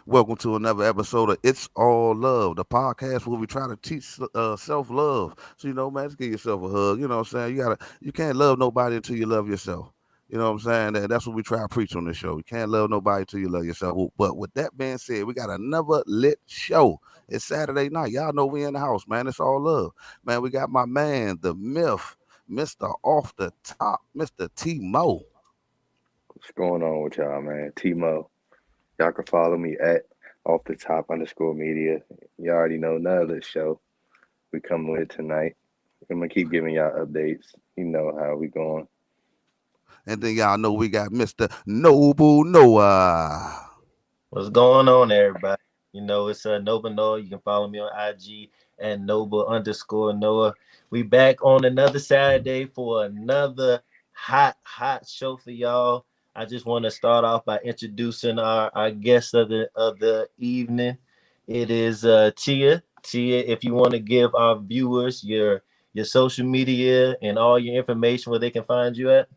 Welcome to another episode of It's All Love, the podcast where we try to teach self-love. So man, just give yourself a hug. You know what I'm saying? You can't love nobody until you love yourself. You know what I'm saying? That's what we try to preach on this show. You can't love nobody until you love yourself. But with that being said, we got another lit show. It's Saturday night. Y'all know we in the house, man. It's all love. Man, we got my man, the myth, Mr. Off the Top, Mr. T Mo. What's going on with y'all, man? Timo. Y'all can follow me at off the top underscore media. You already know none of this show we coming with tonight. I'm gonna keep giving y'all updates. You know how we going. And then y'all know we got Mr. Noble Noah. What's going on, everybody? It's Nova Noah. You can follow me on IG at Noble_Noah. We back on another Saturday for another hot show for y'all. I just want to start off by introducing our guest of the evening. It is Tia. Tia, if you want to give our viewers your social media and all your information where they can find you at.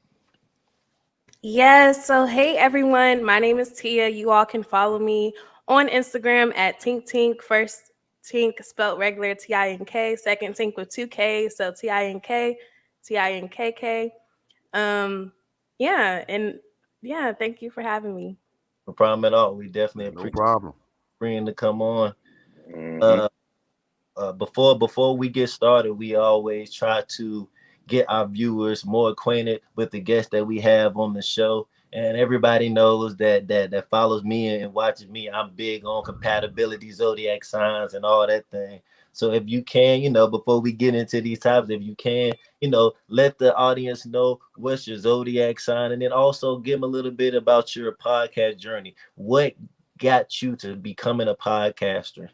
Yes. So, hey, everyone. My name is Tia. You all can follow me on Instagram at Tink Tink. First Tink spelled regular Tink. Second Tink with 2K. So Tink, Tinkk. Yeah. And yeah, thank you for having me. No problem at all. We definitely No appreciate problem. bringing to come on. Mm-hmm. Uh, before we get started, we always try to get our viewers more acquainted with the guests that we have on the show. And everybody knows that follows me and watches me. I'm big on compatibility, zodiac signs, and all that thing. So if you can, before we get into these topics, if you can, let the audience know what's your zodiac sign, and then also give them a little bit about your podcast journey. What got you to becoming a podcaster?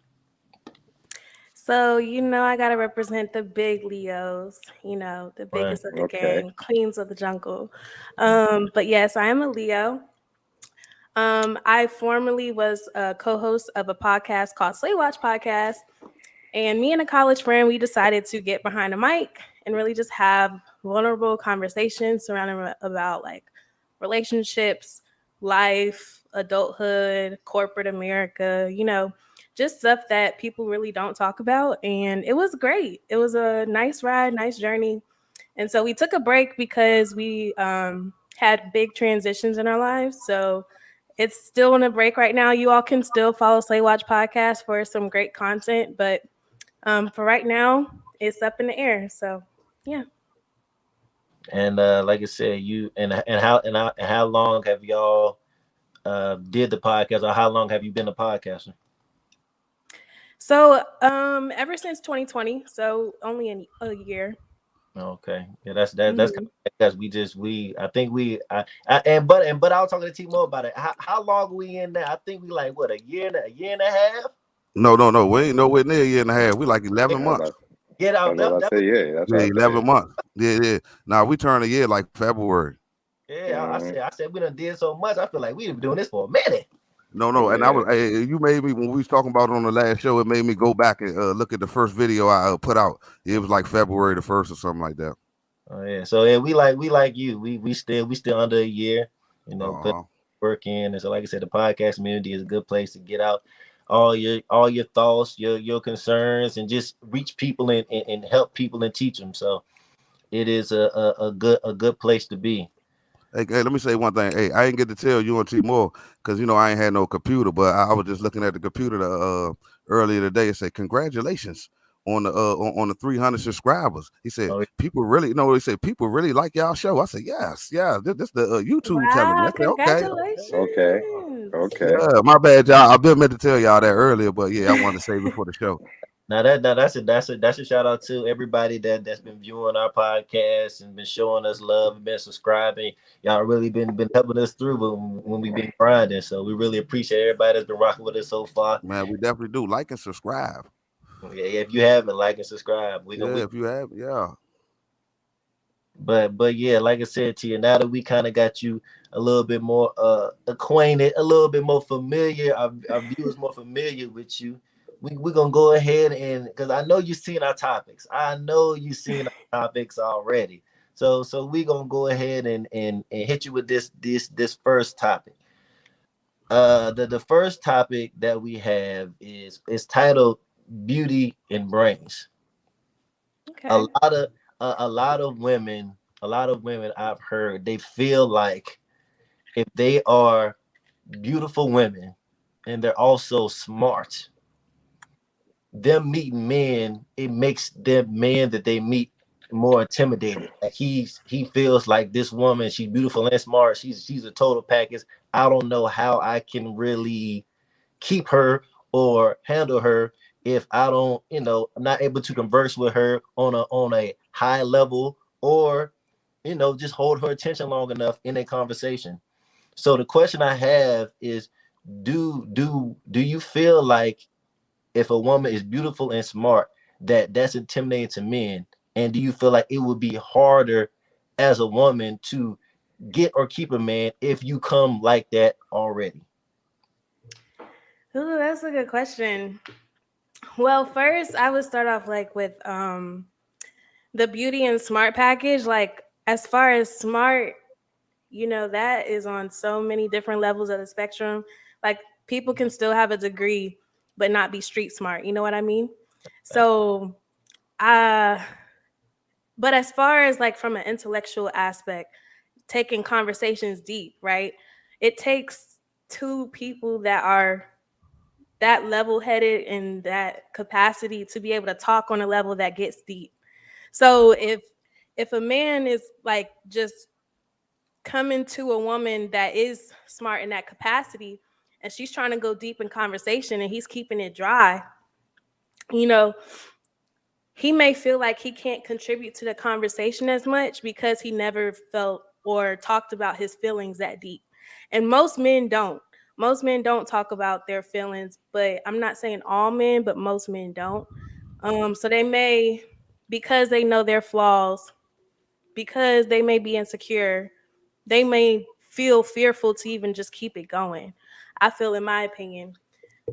So, I got to represent the big Leos, the Right. biggest of the Okay. gang, queens of the jungle. But yes, I am a Leo. I formerly was a co-host of a podcast called SlayWatchPodcast. And me and a college friend, we decided to get behind a mic and really just have vulnerable conversations surrounding about like relationships, life, adulthood, corporate America, just stuff that people really don't talk about. And it was great. It was a nice ride, nice journey. And so we took a break because we had big transitions in our lives. So it's still on a break right now. You all can still follow SlayWatch Podcast for some great content, but for right now, it's up in the air. So, yeah. And like I said, you and how long have y'all did the podcast, or how long have you been a podcaster? So, ever since 2020, so only in a year. Okay, yeah, that's kind Mhm. of because we I think I but I was talking to Timo about it. How long we in there? I think we like what, a year and a half. No. We ain't nowhere near a year and a half. We like Yeah, 11 I was months. about, get I out. was about to say, yeah, that's what Yeah, I 11 said. months. Yeah. Now we turn a year like February. Yeah, Mm-hmm. I said we done did so much. I feel like we've been doing this for a minute. No. And Yeah. you made me, when we was talking about it on the last show, it made me go back and look at the first video I put out. It was like February the 1st or something like that. Oh yeah, so yeah, we like you. We still under a year. Put Uh-huh. work in, and so like I said, the podcast community is a good place to get out all your thoughts, your concerns, and just reach people and help people and teach them. So it is a good place to be. Hey, let me say one thing. Hey, I didn't get to tell you and T more because I ain't had no computer, but I was just looking at the computer earlier today and said congratulations on on the 300 subscribers. He said Oh, people really no. He said people really like y'all show. I said yes, yeah. This the YouTube telling me. I Wow, said okay, Okay. congratulations. Okay. yeah. My bad, y'all. I've been meant to tell y'all that earlier, but yeah, I wanted to say before the show. now that's a shout out to everybody that's been viewing our podcast and been showing us love and been subscribing. Y'all really been helping us through when we've been grinding. So we really appreciate everybody that's been rocking with us so far. Man, we definitely do like and subscribe. Yeah, if you haven't, like and subscribe. We gonna Yeah, we if you have, yeah. but yeah, like I said to you, now that we kind of got you a little bit more acquainted, a little bit more familiar, our viewers more familiar with you. We're gonna go ahead, and because I know you've seen our topics. I know you've seen our topics already. So we gonna go ahead and hit you with this first topic. The first topic that we have is titled Beauty and Brains. A Okay. lot of a lot of women, I've heard, they feel like if they are beautiful women and they're also smart, them meeting men, it makes them men that they meet more intimidated. Like he feels like this woman, she's beautiful and smart, she's a total package. I don't know how I can really keep her or handle her if I don't, I'm not able to converse with her on a high level, or just hold her attention long enough in a conversation. So the question I have is, do you feel like if a woman is beautiful and smart, that's intimidating to men? And do you feel like it would be harder as a woman to get or keep a man if you come like that already? Ooh, that's a good question. Well, first I would start off like with the beauty and smart package. Like as far as smart, that is on so many different levels of the spectrum. Like people can still have a degree but not be street smart. You know what I mean? So, uh but as far as like from an intellectual aspect, taking conversations deep, right? It takes two people that are that level headed and that capacity to be able to talk on a level that gets deep. So if a man is like just coming to a woman that is smart in that capacity and she's trying to go deep in conversation and he's keeping it dry, you know, he may feel like he can't contribute to the conversation as much because he never felt or talked about his feelings that deep. And most men don't. Most men don't talk about their feelings, but I'm not saying all men, but most men don't. So they may, because they know their flaws, because they may be insecure, they may feel fearful to even just keep it going. I feel, in my opinion.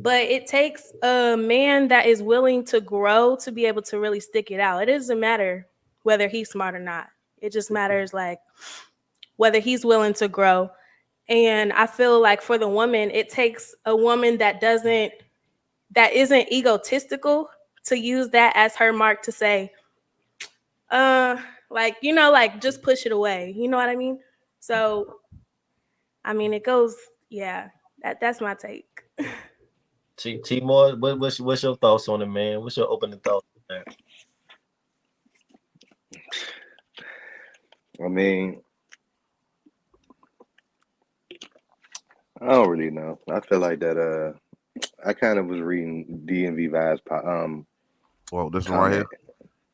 But it takes a man that is willing to grow to be able to really stick it out. It doesn't matter whether he's smart or not. It just matters like whether he's willing to grow. And I feel like for the woman, it takes a woman that isn't egotistical to use that as her mark to say, like just push it away. You know what I mean? So I mean it goes, yeah, that's my take. T more, what's your thoughts on it, man? What's your opening thoughts on that? I mean, I don't really know. I feel like that. I kind of was reading DMV vibes Well, this one right here. comment.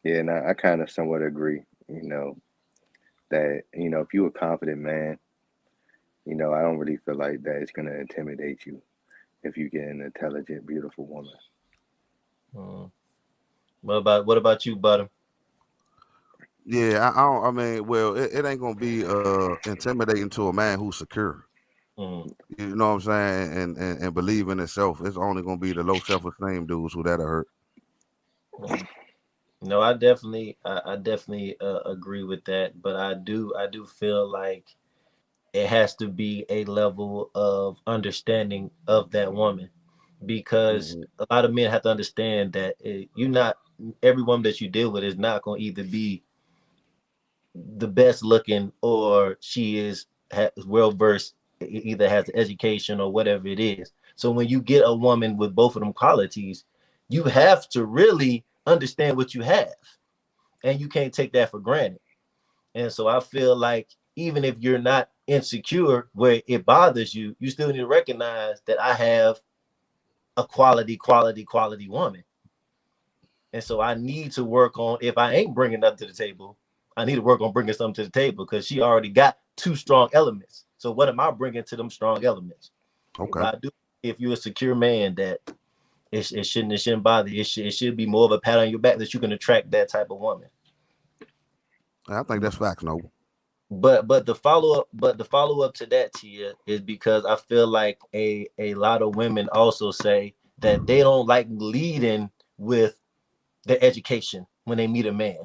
Yeah, and I kind of somewhat agree. That if you a confident man, I don't really feel like that it's gonna intimidate you if you get an intelligent, beautiful woman. Hmm. What about you, Butter? Yeah, I don't. I mean, well, it ain't gonna be intimidating to a man who's secure. Hmm. You know what I'm saying, and believe in himself. It's only gonna be the low self esteem dudes who that'll hurt. No, I definitely agree with that, but I do feel like it has to be a level of understanding of that woman, because Hmm. a lot of men have to understand that you're not every woman that you deal with is not going to either be the best looking or she is well versed, either has the education or whatever it is. So when you get a woman with both of them qualities, you have to really understand what you have, and you can't take that for granted. And so I feel like even if you're not insecure where it bothers you, you still need to recognize that I have a quality woman. And so I need to work on, if I ain't bringing nothing to the table, I need to work on bringing something to the table because she already got two strong elements. So what am I bringing to them strong elements? Okay, But I do, if you're a secure man, that it shouldn't bother you. It should be more of a pat on your back that you can attract that type of woman. I think that's facts, no. But the follow up to that, Tia, is because I feel like a lot of women also say that they don't like leading with their education when they meet a man.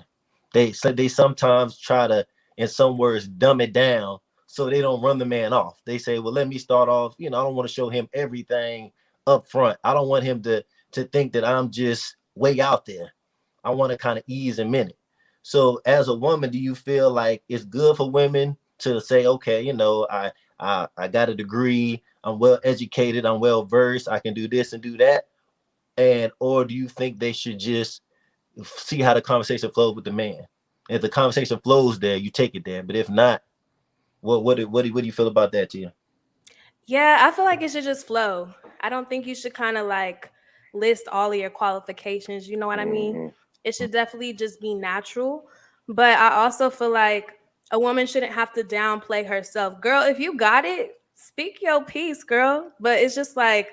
They sometimes try to, in some words, dumb it down so they don't run the man off. They say, well, let me start off. I don't want to show him everything up front. I don't want him to think that I'm just way out there. I want to kind of ease him in it. So as a woman, do you feel like it's good for women to say, okay, I got a degree, I'm well educated, I'm well versed, I can do this and do that? And or do you think they should just see how the conversation flows with the man? If the conversation flows there, you take it there. But if not, what do you feel about that, Tia? Yeah, I feel like it should just flow. I don't think you should kind of like list all of your qualifications. You know what I mean? Mm-hmm. It should definitely just be natural. But I also feel like a woman shouldn't have to downplay herself. Girl, if you got it, speak your piece, girl. But it's just like,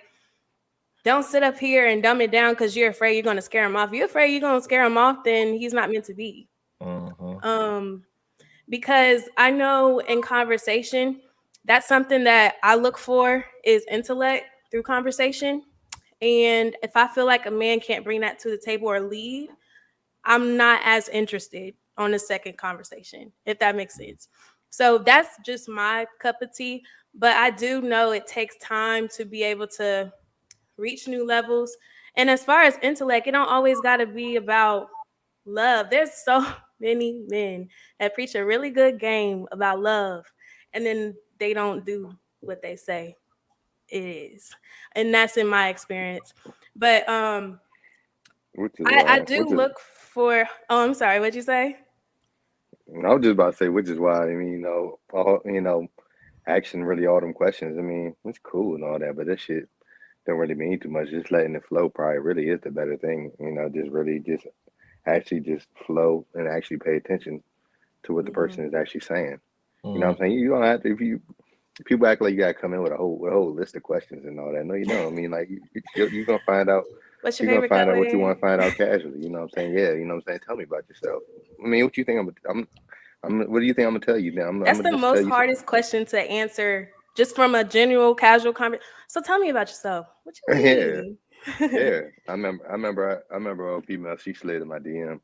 don't sit up here and dumb it down because you're afraid you're going to scare him off. If you're afraid you're going to scare him off, then he's not meant to be. Mm-hmm. Because I know in conversation, that's something that I look for is intellect through conversation. And if I feel like a man can't bring that to the table or lead, I'm not as interested on the second conversation, if that makes sense. So that's just my cup of tea. But I do know it takes time to be able to reach new levels. And as far as intellect, it don't always got to be about love. There's so many men that preach a really good game about love, and then they don't do what they say it is. And that's in my experience. But Which is I why, do look for I'm sorry, what'd you say? I was just about to say, which is why, I mean, asking really all them questions. I mean, it's cool and all that, but that shit don't really mean too much. Just letting it flow probably really is the better thing. Just really just actually just flow and actually pay attention to what the person is actually saying. You know what I'm saying? You don't have to, people act like you gotta come in with a whole list of questions and all that. No, you don't. I mean, like you're gonna find out. What's your You're gonna favorite find out color? what you want to find out casually. You know what I'm saying? Yeah. You know what I'm saying? Tell me about yourself. I mean, what you think what do you think I'm gonna tell you now? I'm That's gonna the just tell most you. hardest question to answer just from a general casual conversation. So tell me about yourself. What you Yeah, mean? yeah. I remember a female. She slid in my DM.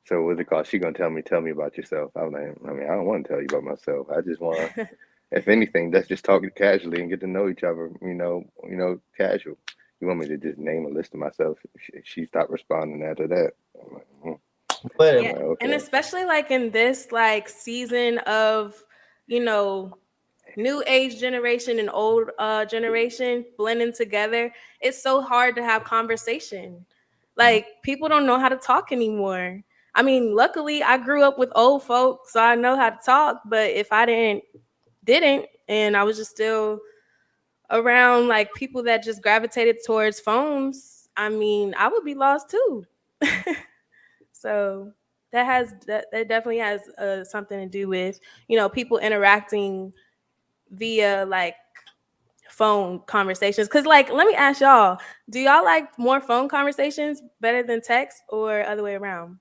So what's it called? She gonna tell me about yourself. I was like, I mean, I don't want to tell you about myself. I just want to, if anything, let's just talk casually and get to know each other. Casual. You want me to just name a list of myself? She stopped responding after that. I'm like, I'm Yeah, But like, and okay. especially like in this like season of, you know, new age generation and old generation blending together, it's so hard to have conversation. Like people don't know how to talk anymore. I mean, luckily I grew up with old folks, so I know how to talk, but if I didn't and I was just still around like people that just gravitated towards phones, I mean, I would be lost too. So that definitely has something to do with people interacting via like phone conversations. Because like, let me ask y'all, do y'all like more phone conversations better than text or other way around?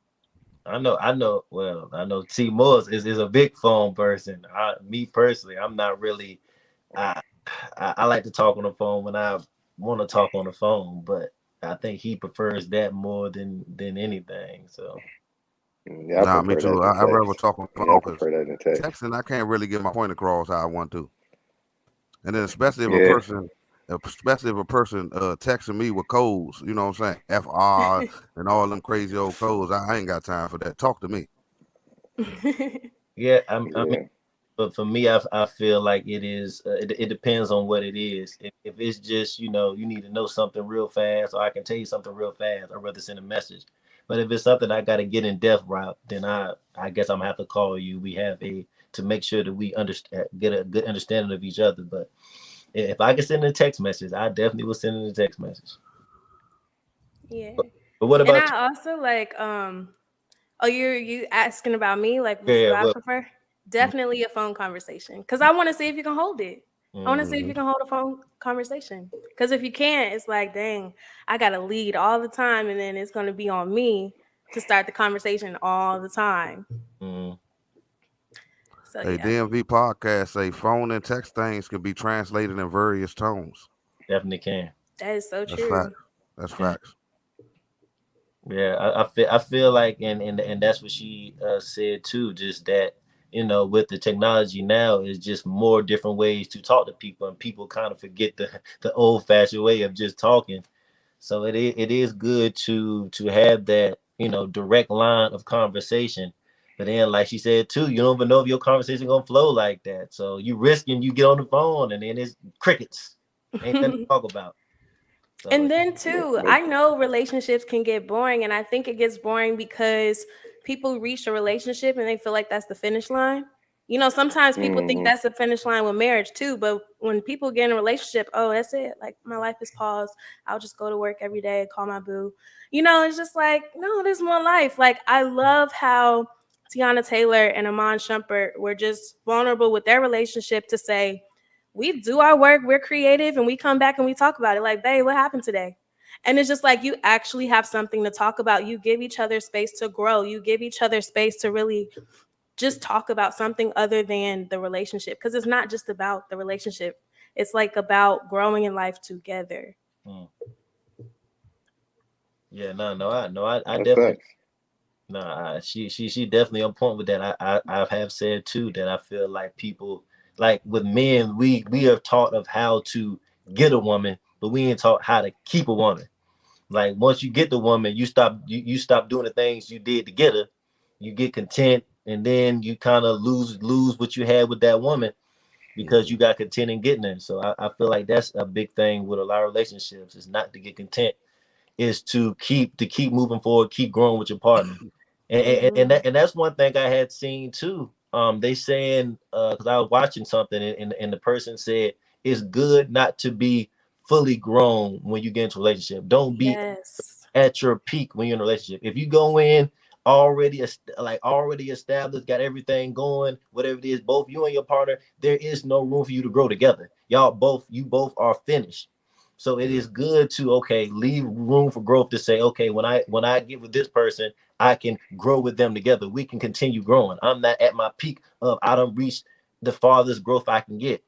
I know. Well, I know T. Morris is a big phone person. Me personally, I'm not really. I, I like to talk on the phone when I want to talk on the phone, but I think he prefers that more than anything. So Yeah, I Nah, me prefer that too. than I rather text. talk on the Yeah, I phone because prefer that than text. texting I can't really get my point across how I want to. And then Yeah. especially if a person texting me with codes, you know what I'm saying? FR and all them crazy old codes. I ain't got time for that. Talk to me. yeah, I mean, Yeah. but for me, I feel like it is. It depends on what it is. If it's just you need to know something real fast, or I can tell you something real fast, I'd rather send a message. But if it's something I got to get in depth route, then I guess I'm gonna have to call you. We have a to make sure that we understand, get a good understanding of each other. But if I can send a text message, I definitely will send in a text message. Yeah. But what And about I also like oh, you asking about me, like you? which do Yeah, I well, prefer? Definitely a phone conversation. Because I want to see if you can hold it. I want to see if mm-hmm. you can hold a phone conversation. Because if you can't, it's like, dang, I got to lead all the time. And then it's going to be on me to start the conversation all the time. Mm-hmm. So, A yeah, DMV podcast say phone and text things can be translated in various tones. Definitely can. that is so That's fact. true. That's facts. Yeah, I feel like and that's what she said too. Just that with the technology now is just more different ways to talk to people, and people kind of forget the old fashioned way of just talking. So it is good to have that, direct line of conversation. But then, like she said too, you don't even know if your conversation gonna flow like that. So you risking you get on the phone and then it's crickets. Ain't nothing to talk about. So And then too, But I know relationships can get boring, and I think it gets boring because people reach a relationship and they feel like that's the finish line. Sometimes people think mm-hmm. that's the finish line with marriage too, but when people get in a relationship, oh, that's it. Like my life is paused. I'll just go to work every day, call my boo. It's just like, no, there's more life. Like I love how Tiana Taylor and Amon Shumpert were just vulnerable with their relationship to say, we do our work, we're creative, and we come back and we talk about it. Like, babe, what happened today? And it's just like you actually have something to talk about. You give each other space to grow. You give each other space to really just talk about something other than the relationship. Because it's not just about the relationship. It's like about growing in life together. mm. Yeah, I That's definitely. facts. She definitely on point with that. I have said too that I feel like people, like with men, we are taught of how to get a woman, but we ain't taught how to keep a woman. Like once you get the woman, you stop doing the things you did to get her. You get content, and then you kind of lose what you had with that woman because you got content in getting her. So I feel like that's a big thing with a lot of relationships, is not to get content, is to keep moving forward, keep growing with your partner. And that's one thing I had seen too. They saying, because I was watching something, and the person said it's good not to be fully grown when you get into a relationship. Don't be Yes. at your peak when you're in a relationship. If you go in already established, got everything going, whatever it is, both you and your partner, there is no room for you to grow together. You both are finished. So it is good to, okay, leave room for growth, to say, okay, when I get with this person, I can grow with them together. We can continue growing. I'm not at my peak of I don't reach the farthest growth I can get.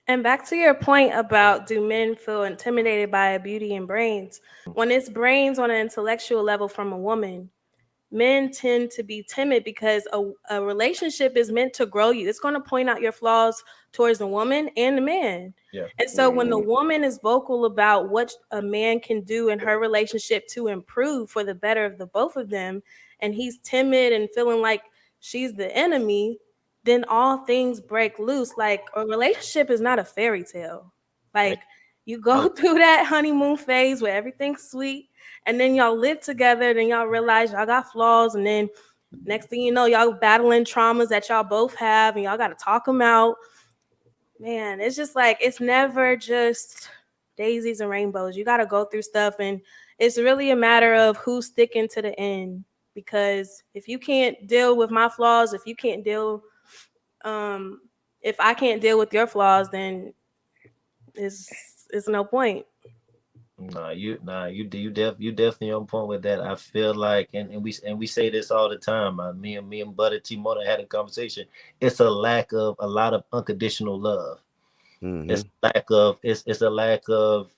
And back to your point about, do men feel intimidated by a beauty and brains? When it's brains on an intellectual level from a woman, men tend to be timid because a relationship is meant to grow you. It's going to point out your flaws towards the woman and the man. Yeah. And so when the Mm-hmm. woman is vocal about what a man can do in her relationship to improve for the better of the both of them, and he's timid and feeling like she's the enemy, then all things break loose. Like a relationship is not a fairy tale. Like you go Oh, through that honeymoon phase where everything's sweet, and then y'all live together, then y'all realize y'all got flaws, and then next thing you know, y'all battling traumas that y'all both have, and y'all got to talk them out. Man, it's just like, it's never just daisies and rainbows. You got to go through stuff, and it's really a matter of who's sticking to the end. Because if you can't deal with my flaws, if you can't deal, um, if I can't deal with your flaws, then it's no point. You definitely on point with that. I feel like, and we say this all the time. Me and Butter Timona had a conversation. It's a lot of unconditional love. Mm-hmm. It's a lack of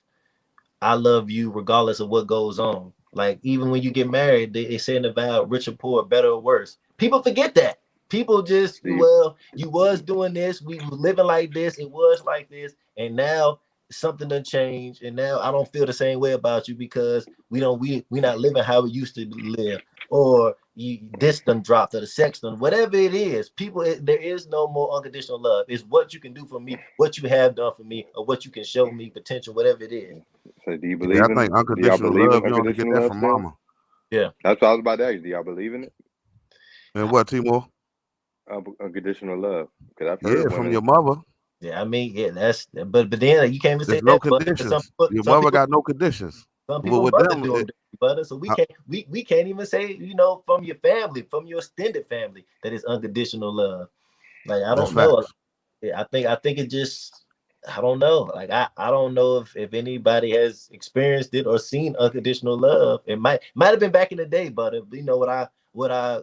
I love you regardless of what goes on. Like even when you get married, they say in the vow, rich or poor, better or worse. People forget that. People just, Deep. well, you was doing this, we were living like this, it was like this, and now something done changed, and now I don't feel the same way about you because we not living how we used to live, or this done dropped, or the sex done, whatever it is. There is no more unconditional love. It's what you can do for me, what you have done for me, or what you can show me potential, whatever it is. So do you Yeah, I believe in? think Do y'all unconditional believe in love, you only get unconditional that love from still? mama. Yeah. That's what I was about to ask. Do y'all believe in it? And what, Timor? Unconditional love. Because I've Yeah, heard from your women. mother. Yeah, I mean, yeah, but then like, you can't even say There's no that, but some conditions. people Your some mother people got no conditions. some But people with mother them, do them dirty, butter. So uh, we can't even say, from your family, from your extended family, that is unconditional love. Like I that's don't know. facts. Yeah, I think it just, I don't know. Like I don't know if anybody has experienced it or seen unconditional love. It might have been back in the day, but if, what I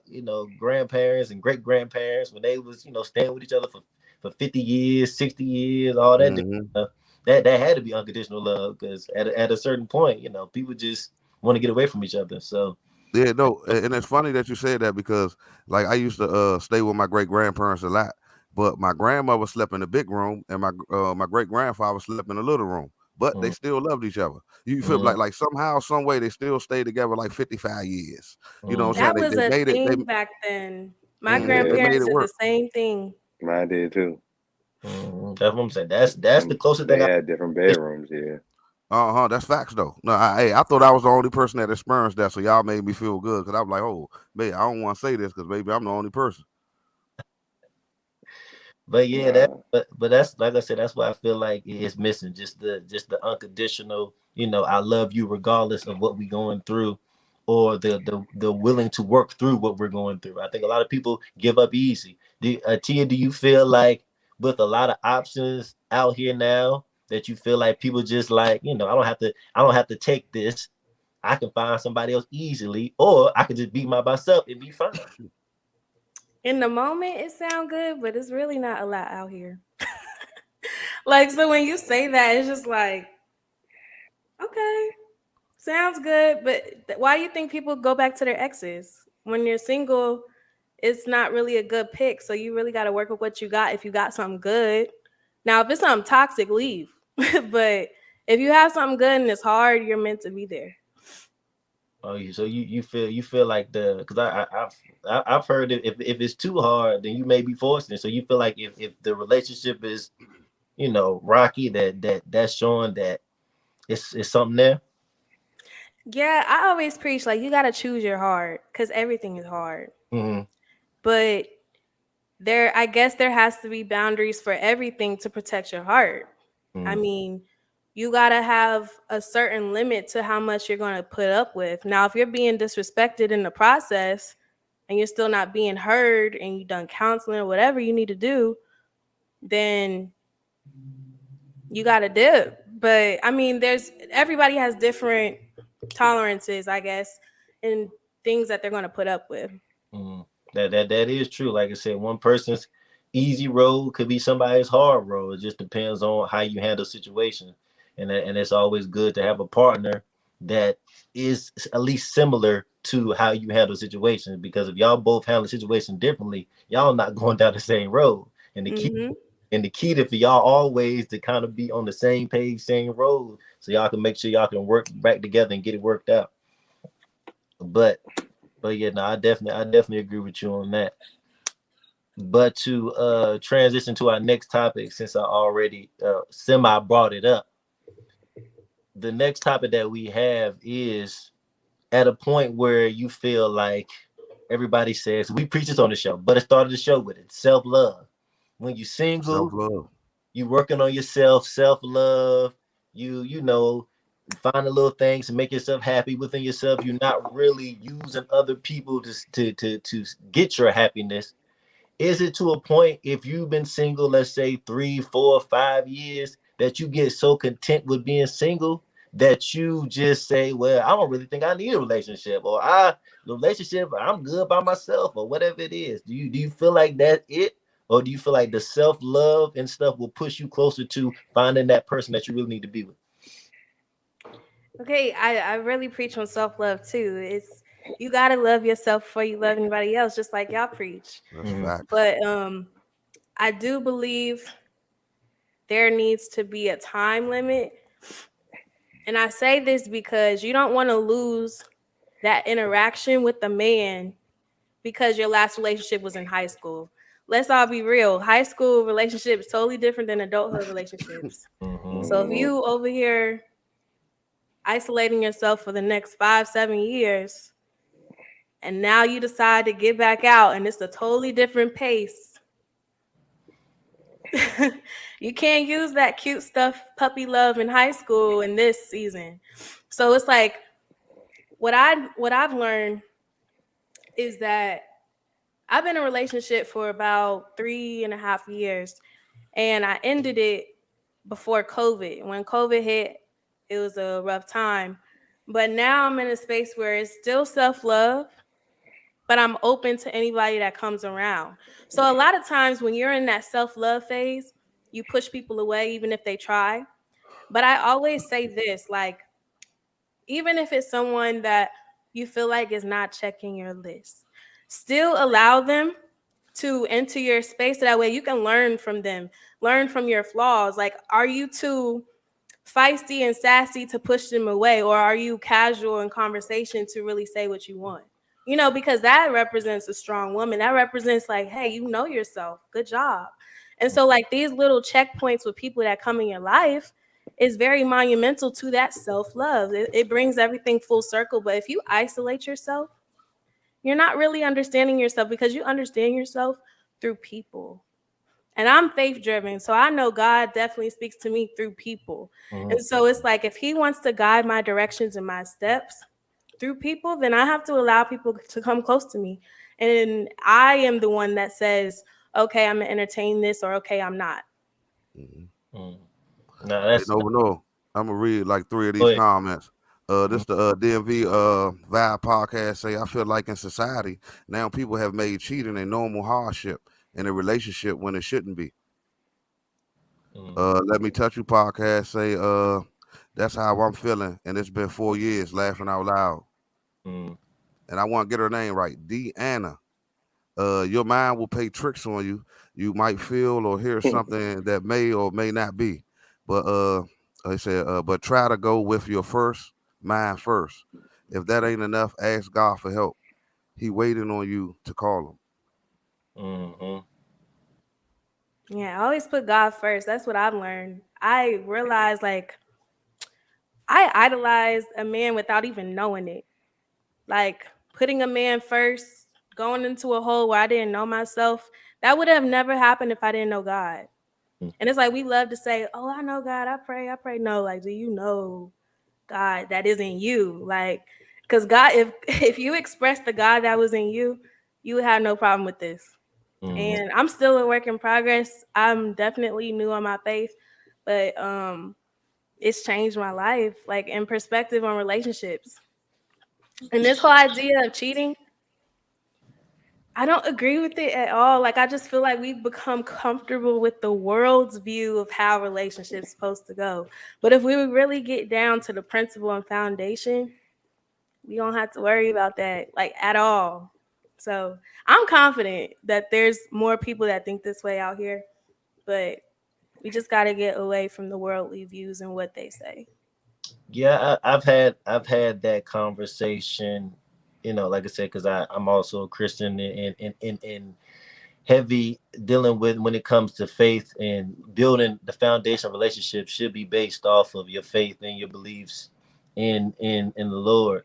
grandparents and great grandparents, when they was staying with each other for 50 years, 60 years, all that different Mm-hmm. stuff, that had to be unconditional love, because at a certain point, people just want to get away from each other. So Yeah, no, and it's funny that you said that because like I used to stay with my great grandparents a lot, but my grandmother slept in the big room and my great grandfather slept in the little room, but they Mm, still loved each other. You feel mm, like somehow, some way they still stayed together like 55 years. You know what I'm mm, saying? That was They a made it. thing back then. My They Yeah, made grandparents it did the work. same thing. mine did too. That's what I'm saying. That's the And closest they thing I. had different bedrooms. Yeah, That's facts though. No, I thought I was the only person that experienced that, so y'all made me feel good because I was like, oh, man, I don't want to say this because maybe I'm the only person. But yeah, that nah, but that's like I said, that's why I feel like it's missing just the unconditional, I love you regardless of what we going through, or the willing to work through what we're going through. I think a lot of people give up easy. Tia, do you feel like with a lot of options out here now that you feel like people just like, I don't have to take this. I can find somebody else easily, or I can just be my myself and be fine. In the moment, it sound good, but it's really not a lot out here. Like, so when you say that, it's just like, okay, sounds good, but why do you think people go back to their exes? When you're single, it's not really a good pick. So you really got to work with what you got if you got something good. Now, if it's something toxic, leave. But if you have something good and it's hard, you're meant to be there. Oh, so you feel like because I've heard if it's too hard, then you may be forcing it. So you feel like if the relationship is rocky, that's showing that it's something there. Yeah, I always preach like you got to choose your heart because everything is hard. Mm-hmm. But I guess there has to be boundaries for everything to protect your heart. I Mm-hmm. mean, you got to have a certain limit to how much you're going to put up with. Now, if you're being disrespected in the process and you're still not being heard and you've done counseling or whatever you need to do, then you got to dip. But I mean, everybody has different tolerances, I guess, and things that they're going to put up with. Mm-hmm. That is true. Like I said, one person's easy road could be somebody's hard road. It just depends on how you handle situations, and it's always good to have a partner that is at least similar to how you handle situations. Because if y'all both handle situations differently, y'all not going down the same road. And the key Hmm. and the key to for y'all always to kind of be on the same page, same road, so y'all can make sure y'all can work back together and get it worked out. But yeah, no, I definitely agree with you on that. But to transition to our next topic, since I already semi brought it up, the next topic that we have is at a point where you feel like everybody says we preach this on the show, but it started the show with it, self-love. When you Self single, love. you working on yourself, self-love, you finding little things to make yourself happy within yourself. You're not really using other people to get your happiness. Is it to a point if you've been single, let's say 3, 4, 5 years, that you get so content with being single that you just say, well, I don't really think I need a relationship, or the relationship, I'm good by myself, or whatever it is. Do you feel like that's it? Or do you feel like the self-love and stuff will push you closer to finding that person that you really need to be with? Okay, I really preach on self love too. It's you gotta love yourself before you love anybody else, just like y'all preach. That's Mm-hmm. facts. But I do believe there needs to be a time limit, and I say this because you don't want to lose that interaction with the man because your last relationship was in high school. Let's all be real. High school relationships totally different than adulthood relationships. Mm-hmm. So if mm, you over here isolating yourself for the next 5, 7 years, and now you decide to get back out and it's a totally different pace. You can't use that cute stuff, puppy love in high school in this season. So it's like what I've learned is that I've been in a relationship for about 3.5 years, and I ended it before COVID. When COVID hit, it was a rough time. But now I'm in a space where it's still self-love, but I'm open to anybody that comes around. So a lot of times when you're in that self-love phase, you push people away even if they try. But I always say this, like, even if it's someone that you feel like is not checking your list. Still allow them to enter your space so that way you can learn from them, learn from your flaws. Like, are you too feisty and sassy to push them away, or are you casual in conversation to really say what you want? You know, because that represents a strong woman. That represents like, hey, you know yourself. Good job. And so like these little checkpoints with people that come in your life is very monumental to that self-love. It brings everything full circle. But if you isolate yourself, you're not really understanding yourself, because you understand yourself through people. And I'm faith driven, so I know God definitely speaks to me through people. And so it's like, if he wants to guide my directions and my steps through people, then I have to allow people to come close to me. And I am the one that says, okay, I'm gonna entertain this, or okay, I'm not. Mm-hmm. No, Hey, that's no. I'm gonna read like 3 of go these ahead. comments. This the DMV Vibe podcast say, I feel like in society now people have made cheating a normal hardship in a relationship when it shouldn't be. Let me touch you podcast say, that's how I'm feeling, and it's been 4 years laughing out loud. And I want to get her name right, Deanna. Your mind will play tricks on you. You might feel or hear something that may or may not be, but I said, but try to go with your first mind first. If that ain't enough, ask God for help. He waiting on you to call him. Yeah, I always put God first. That's what I've learned. I realized like I idolized a man without even knowing it. Like putting a man first, going into a hole where I didn't know myself, that would have never happened if I didn't know God. And it's like we love to say, "Oh, I know God. I pray. I pray." No, like, do you know God that is in you? Like, because God, if if you express the God that was in you, you would have no problem with this. And I'm still a work in progress. I'm definitely new on my faith, but it's changed my life, like in perspective on relationships. And this whole idea of cheating, I don't agree with it at all. Like, I just feel like we've become comfortable with the world's view of how relationships supposed to go. But if we would really get down to the principle and foundation, we don't have to worry about that like at all. So I'm confident that there's more people that think this way out here, but we just got to get away from the worldly views and what they say. Yeah, I've had that conversation, you know, like I said, because I'm also a Christian, and heavy dealing with when it comes to faith, and building the foundation of relationships should be based off of your faith and your beliefs in the Lord.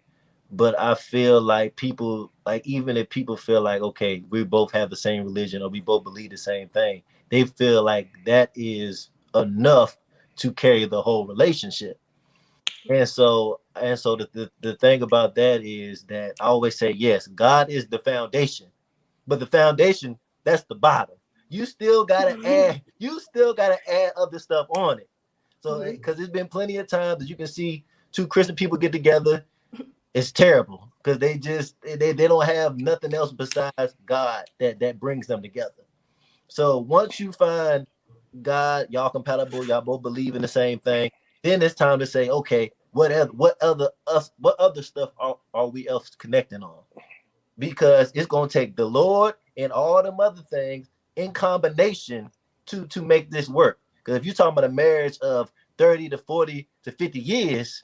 But I feel like people, like, even if people feel like, okay, we both have the same religion or we both believe the same thing, they feel like that is enough to carry the whole relationship. And so the thing about that is that I always say, yes, God is the foundation, but the foundation, that's the bottom. You still gotta add other stuff on it. So because there's been plenty of times that you can see two Christian people get together, it's terrible because they don't have nothing else besides God that brings them together. So once you find God, y'all compatible, y'all both believe in the same thing, then it's time to say, okay, what other stuff are we else connecting on? Because it's gonna take the Lord and all them other things in combination to make this work. Because if you're talking about a marriage of 30 to 40 to 50 years,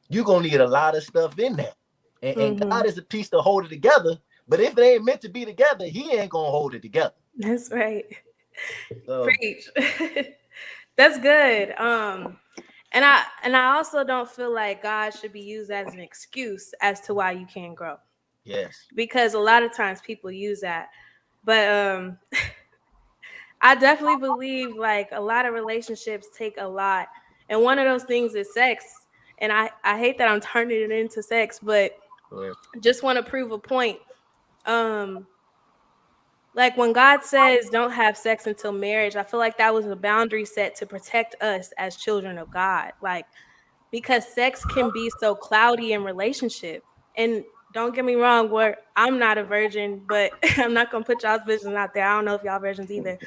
you're gonna need a lot of stuff in that. And God is a piece to hold it together. But if it ain't meant to be together, he ain't gonna hold it together. That's right. So Preach. That's good. And I also don't feel like God should be used as an excuse as to why you can't grow. yes. Because a lot of times people use that. But I definitely believe like a lot of relationships take a lot. And one of those things is sex. And I hate that I'm turning it into sex, but just want to prove a point. Um like when God says don't have sex until marriage, I feel like that was a boundary set to protect us as children of God. Like because sex can be so cloudy in relationship. And don't get me wrong, where I'm not a virgin, but I'm not gonna put y'all's business out there. I don't know if y'all virgins either,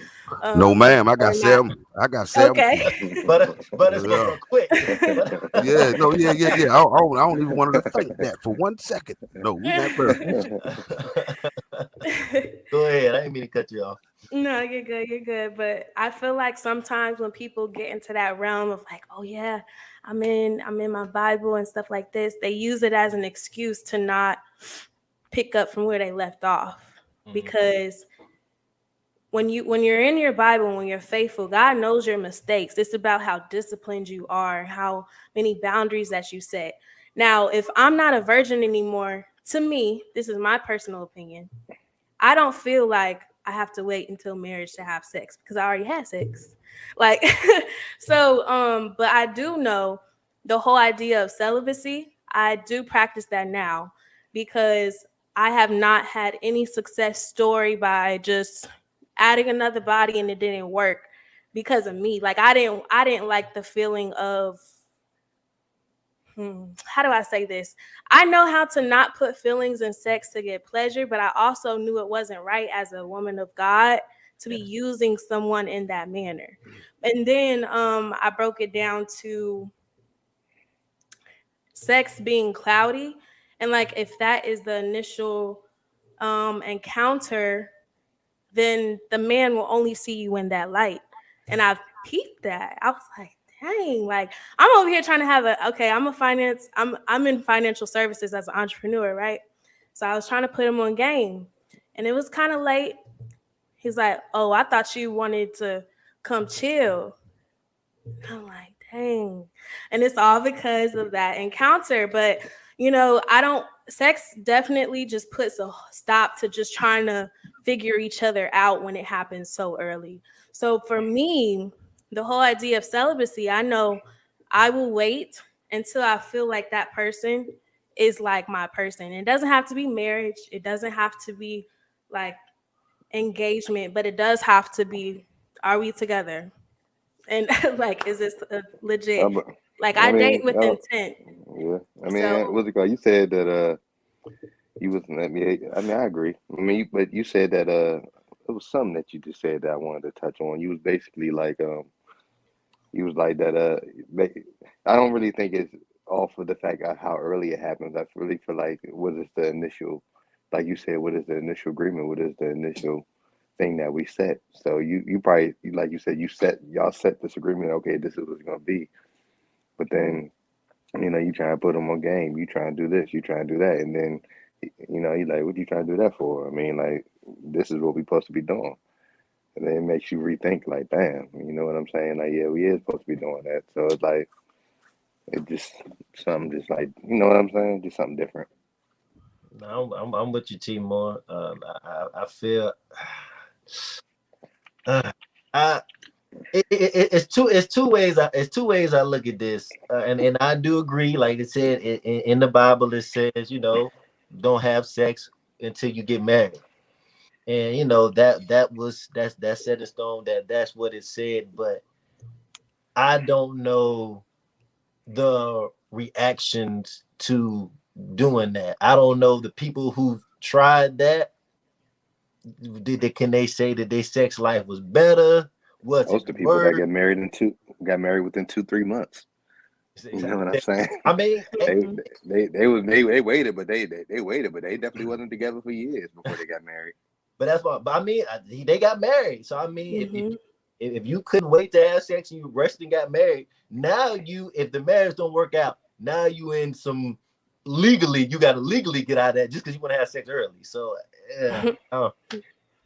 No, ma'am. I got or not. seven. I got seven Okay. kids. But it's Yeah. gonna come quick. But Yeah. No. Yeah. Yeah. Yeah. I don't even want to think that for 1 second. No, we not virgins. go ahead. I didn't mean to cut you off. No, you're good. You're good. But I feel like sometimes when people get into that realm of like, oh yeah, I'm in my Bible and stuff like this, they use it as an excuse to not pick up from where they left off. Because when you're in your Bible, when you're faithful, God knows your mistakes. It's about how disciplined you are, how many boundaries that you set. Now, if I'm not a virgin anymore, to me, this is my personal opinion. I don't feel like I have to wait until marriage to have sex because I already had sex. Like but I do know the whole idea of celibacy. I do practice that now because I have not had any success story by just adding another body and it didn't work because of me. Like I didn't like the feeling of how do I say this? I know how to not put feelings in sex to get pleasure, but I also knew it wasn't right as a woman of God to be Yeah. using someone in that manner. And then I broke it down to sex being cloudy. And like if that is the initial encounter, then the man will only see you in that light. And I've peeped that. I was like, dang, like I'm over here trying to have I'm in financial services as an entrepreneur, right? So I was trying to put him on game. And it was kind of late. He's like, oh, I thought you wanted to come chill. I'm like, dang. And it's all because of that encounter. But, I don't, sex definitely just puts a stop to just trying to figure each other out when it happens so early. So for me, the whole idea of celibacy, I know I will wait until I feel like that person is like my person. It doesn't have to be marriage, it doesn't have to be like engagement, but it does have to be, are we together? And like, is this legit? but, Like, I I date mean, with intent. yeah. I mean, So, what's it called? You said that you wasn't let me. I mean, I agree. I mean, but you said that it was something that you just said that I wanted to touch on. You was basically like you was like that I don't really think it's off of the fact of how early it happens. I really feel like what is the initial, like you said, what is the initial agreement? What is the initial thing that we set? So you probably, like you said, y'all set this agreement. Okay, this is what's gonna be. But then, you try to put them on game. You try and do this. You try and do that, and then, you like, what you trying to do that for? I mean, like, this is what we supposed to be doing. And then it makes you rethink, like, damn, you know what I'm saying? Like, yeah, we is supposed to be doing that. So it's like, it just something just like, you know what I'm saying? Just something different. No, I'm with you, T. More. I feel. Uh, I it's two ways I look at this, and I do agree. Like it said in the Bible, it says don't have sex until you get married, and that's set in stone. That's what it said. But I don't know the reactions to doing that. I don't know the people who tried that. Can they say that their sex life was better? Was it Most of the people that worse? got married within 2-3 months. You know what I'm saying? I mean, They they waited, but they waited, but they definitely wasn't together for years before they got married. but that's what. But I mean, they got married. So I mean, mhm. if you couldn't wait to have sex and you rushed and got married, now if the marriage don't work out, now you in some legally, you got to legally get out of that just because you want to have sex early. So I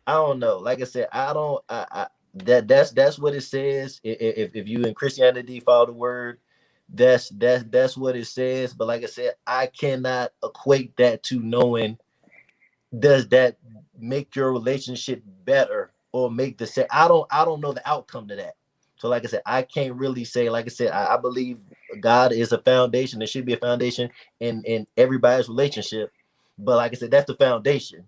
don't know. Like I said, I don't. That's what it says. If you in Christianity follow the word, that's what it says. But like I said, I cannot equate that to knowing does that make your relationship better or make the sex. I don't know the outcome to that. So like I said, I can't really say. Like I said, I believe God is a foundation. There should be a foundation in everybody's relationship. But like I said, that's the foundation.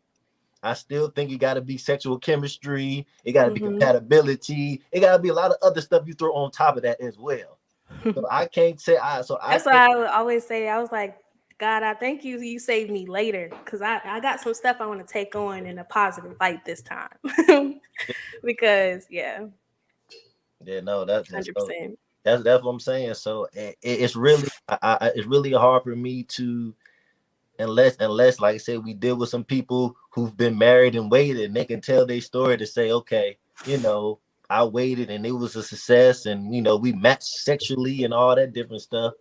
I still think it got to be sexual chemistry. It got to be Mhm. compatibility. It got to be a lot of other stuff you throw on top of that as well. So I can't say I. So I That's why can't. I would always say, I was like, God, I thank you. You saved me later because I got some stuff I want to take on in a positive light this time. Because yeah, No, that's so 100%. that's what I'm saying. So it's really it's really hard for me to unless like I said, we deal with some people who've been married and waited, and they can tell their story to say, okay, I waited and it was a success, and we matched sexually and all that different stuff.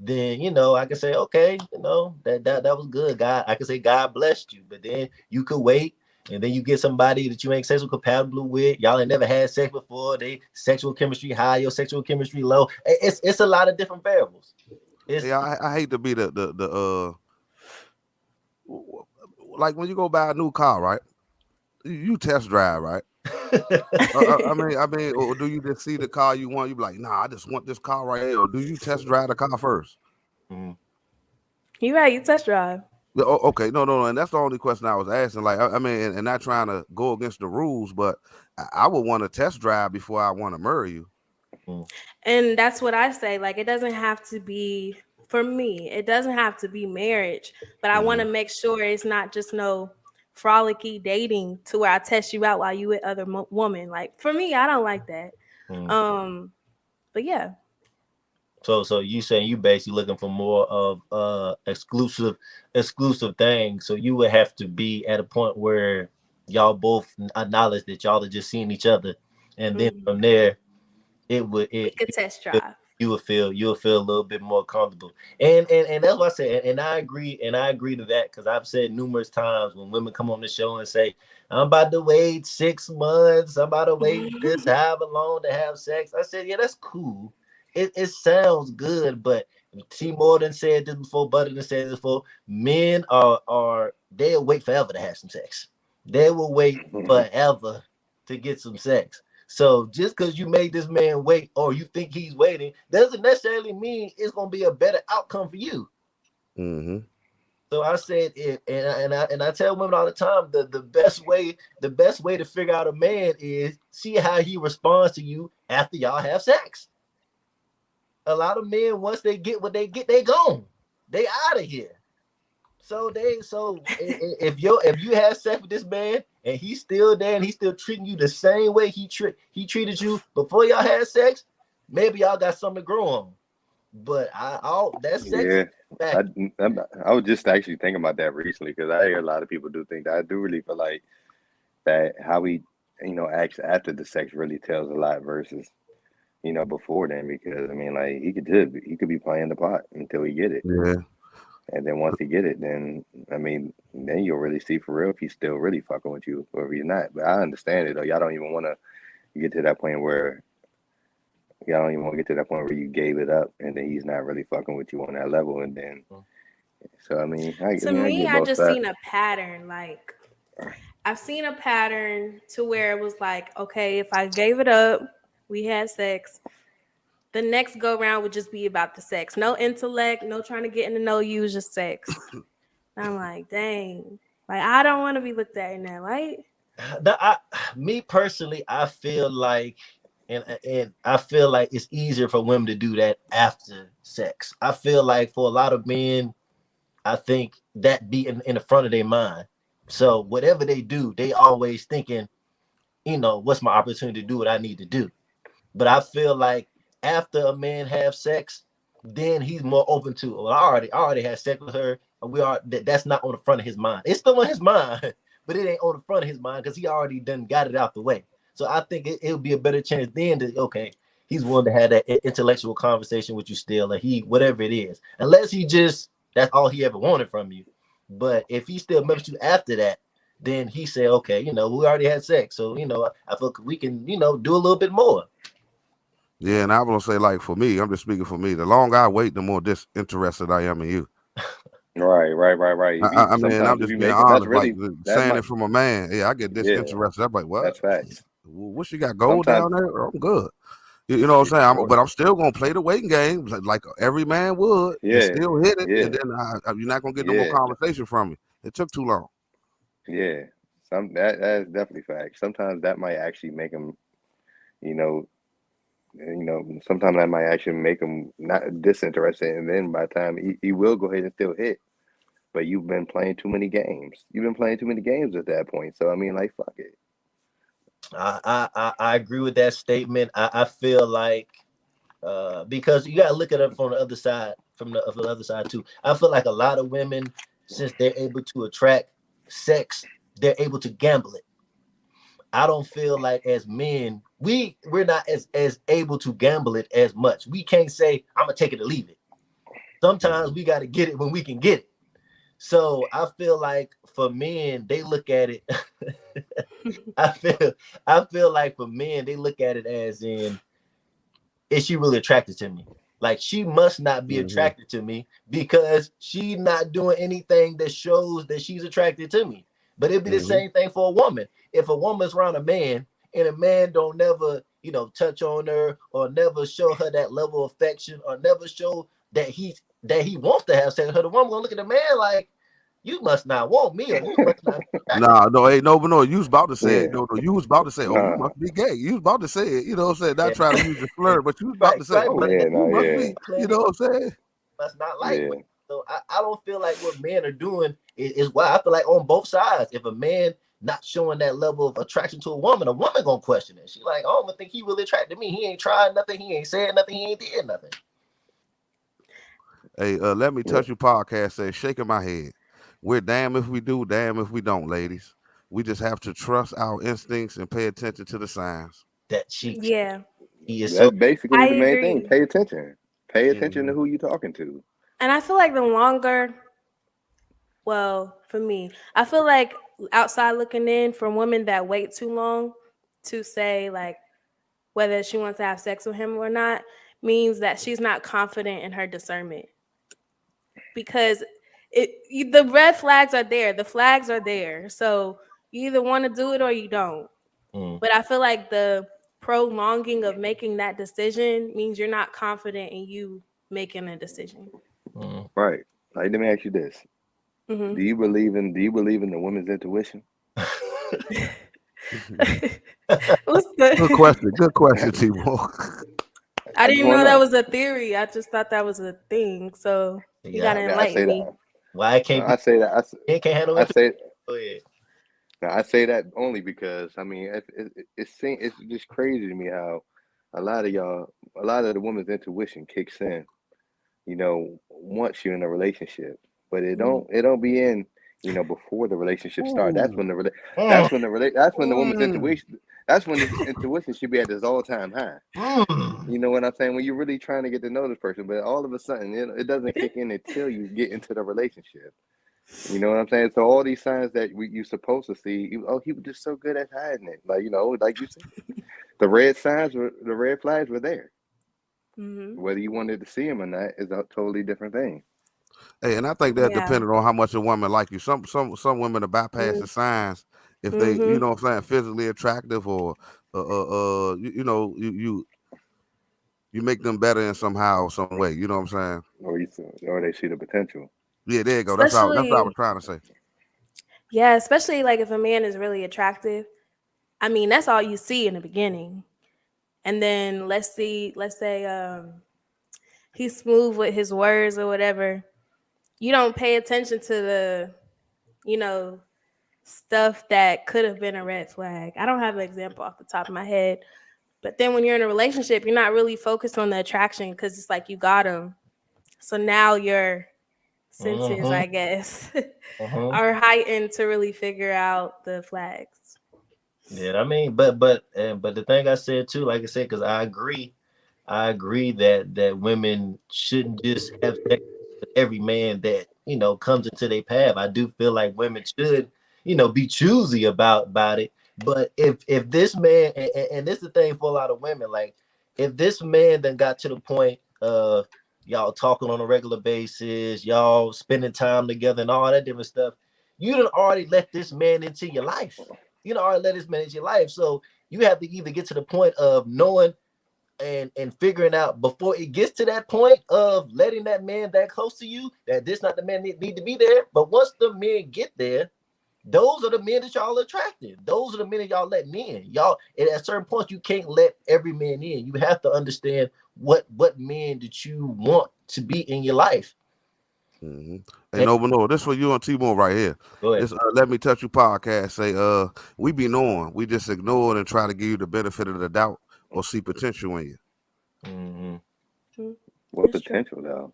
Then I can say, okay, that was good. God, I can say God blessed you, but then you could wait. And then you get somebody that you ain't sexual compatible with. Y'all ain't never had sex before. They sexual chemistry high, your sexual chemistry low. It's a lot of different variables. Yeah, I hate to be the like when you go buy a new car, right? You test drive, right? I mean, or do you just see the car you want? You be like, nah, I just want this car right here. Or do you test drive the car first? Mhm. You right. You test drive. Yeah, okay, no, and that's the only question I was asking. Like, I mean, and not trying to go against the rules, but I would want to test drive before I want to marry you. Mhm. And that's what I say. Like, it doesn't have to be, for me, it doesn't have to be marriage, but I want to make sure it's not just no frolicky dating to where I test you out while you with other woman. Like, for me, I don't like that. Mhm. But yeah. So you saying you basically looking for more of exclusive things. So you would have to be at a point where y'all both acknowledge that y'all are just seeing each other, and then from there it would We it could test drive. you would feel a little bit more comfortable. And that's what I said, and I agree to that, because I've said numerous times when women come on the show and say, I'm about to wait 6 months, I'm about to wait this however long to have sex. I said, yeah, that's cool. It sounds good, but T Morton said this before, Butter said this before. Men are they'll wait forever to have some sex. They will wait forever to get some sex. So just because you made this man wait, or you think he's waiting, doesn't necessarily mean it's gonna be a better outcome for you. Mm-hmm. So I said it, and I tell women all the time, the best way to figure out a man is see how he responds to you after y'all have sex. A lot of men, once they get what they get, they gone. They out of here. If you have sex with this man and he's still there and he's still treating you the same way he treated you before y'all had sex, maybe y'all got something to grow on. But all that sex Yeah, I, back. I was just actually thinking about that recently because I hear a lot of people do think that. I do really feel like that how we, acts after the sex really tells a lot versus, before then. Because I mean, like he could be playing the pot until he get it, Yeah. and then once he get it, then I mean, then you'll really see for real if he's still really fucking with you or if he's not. But I understand it though. Y'all don't even want to get to that point where y'all don't even want to get to that point where you gave it up and then he's not really fucking with you on that level, and then. So I To mean, I me, get I both just sides. seen a pattern. Like, I've seen a pattern to where it was like, okay, if I gave it up, we had sex. The next go round would just be about the sex. No intellect, no trying to get to know you, just sex. And I'm like, dang. Like, I don't want to be looked at in that light. Me personally, I feel like, and I feel like it's easier for women to do that after sex. I feel like for a lot of men, I think that be in the front of their mind. So whatever they do, they always thinking, what's my opportunity to do what I need to do. But I feel like after a man have sex, then he's more open to. Well, I already had sex with her, and that's not on the front of his mind. It's still on his mind, but it ain't on the front of his mind because he already done got it out the way. So I think it would be a better chance then to he's willing to have that intellectual conversation with you still, or he whatever it is, unless he just that's all he ever wanted from you. But if he still remembers you after that, then he said, okay, we already had sex, so I feel we can do a little bit more. Yeah, and I was gonna say, like for me, I'm just speaking for me. The longer I wait, the more disinterested I am in you. Right. If you I mean, I'm sometimes if just you being make it, that's honest, like really that saying might it from a man. Yeah, I get yeah, disinterested. I'm like, what? that's facts. What she got gold Sometimes down there? I'm good. You know what I'm saying? or But I'm still gonna play the waiting game like every man would, and yeah, still hit it. And yeah, then you're not gonna get no more yeah, conversation from me. It took too long. yeah. That is definitely facts. Sometimes that might actually make him, you know, And, sometimes that might actually make him not disinterested, and then by the time he will go ahead and still hit. But you've been playing too many games. You've been playing too many games at that point. So I mean, like, fuck it. I agree with that statement. I feel like because you gotta look at it from the other side, from the other side too. I feel like a lot of women, since they're able to attract sex, they're able to gamble it. I don't feel like as men, we're not as able to gamble it as much. We can't say, I'm gonna take it or leave it. Sometimes we gotta get it when we can get it. So I feel like for men, they look at it. I feel like for men, they look at it as in, is she really attracted to me? Like, she must not be attracted to me because she's not doing anything that shows that she's attracted to me. But it'd be the same thing for a woman. If a woman's around a man and a man don't never, touch on her or never show her that level of affection or never show that he wants to have sex with her, the woman gonna look at the man like, you must not want me, or you must not. No, you was about to say it. No, you was about to say, oh, you Nah. must be gay. You was about to say it, you know what I'm saying? Not trying to use the flirt, but you was about Right, to say, oh, but Yeah, you must be, you know what I'm saying? must not like Yeah. women. So I don't feel like what men are doing is why I feel like on both sides. If a man not showing that level of attraction to a woman gonna question it. She like, I don't think he really attracted me. He ain't tried nothing. He ain't said nothing. He ain't did nothing. Hey, let me touch you podcast say, shaking my head. We're damn if we do, damn if we don't, ladies. We just have to trust our instincts and pay attention to the signs. That Yeah, he is so. That's basically I the main thing. agree. Pay attention. Pay Yeah. attention to who you're talking to. And I feel like the longer, well, for me, I feel like outside looking in, for women that wait too long to say like whether she wants to have sex with him or not, means that she's not confident in her discernment. Because the red flags are there, the flags are there. So you either want to do it or you don't. But I feel like the prolonging of making that decision means you're not confident in you making a decision. Right. Like, let me ask you this. Mm-hmm. Do you believe in the women's intuition? What's the... Good question, T-Mo. I I didn't just even want know to that know. was a theory. I just thought that was a thing. So you Yeah. gotta Now I say enlighten me. that. Why it No, can't be? I say that. It can't handle I it. say. Go ahead. Now I say that only because I mean it's just crazy to me how a lot of the women's intuition kicks in, once you're in a relationship, but it don't be in, before the relationship start. That's when Mm. that's when the woman's intuition that's when the intuition should be at its all time high. You know what I'm saying? When you're really trying to get to know this person, but all of a sudden it doesn't kick in until you get into the relationship. You know what I'm saying? So all these signs that you're supposed to see, he was just so good at hiding it. Like, like you said, the red flags were there. Mm-hmm. Whether you wanted to see them or not is a totally different thing. Hey, and I think that Yeah. depended on how much a woman like you. Some women are bypass the signs if they, you Mm-hmm. know what I'm saying, physically attractive or you make them better in somehow, some way. You know what I'm saying? Or they see the potential. Yeah, there you go. That's what I was Especially, trying to say. yeah, especially like if a man is really attractive. I mean, that's all you see in the beginning. And then let's say he's smooth with his words or whatever. You don't pay attention to the, you know, stuff that could have been a red flag. I don't have an example off the top of my head. But then when you're in a relationship, you're not really focused on the attraction because it's like you got him. So now your senses, I guess, are heightened to really figure out the flags. Yeah, I mean, but the thing I said too, like I said, because I agree that women shouldn't just have sex with every man that comes into their path. I do feel like women should be choosy about it. But if this man and this is the thing for a lot of women, like if this man then got to the point of y'all talking on a regular basis, y'all spending time together and all that different stuff, you done already let this man into your life. You know, already let this man into your life. So you have to either get to the point of knowing and figuring out before it gets to that point of letting that man that close to you that this not the man need to be there. But once the men get there, those are the men that y'all attracted. Those are the men that y'all let in. Y'all, and at certain points, you can't let every man in. You have to understand what men that you want to be in your life. Mm-hmm. Hey, no, this for you on T-Mobile right here. Go ahead. This Let Me Touch You podcast say, we be knowing, we just ignore it and try to give you the benefit of the doubt or see potential in you. Mm-hmm. What That's true. potential though?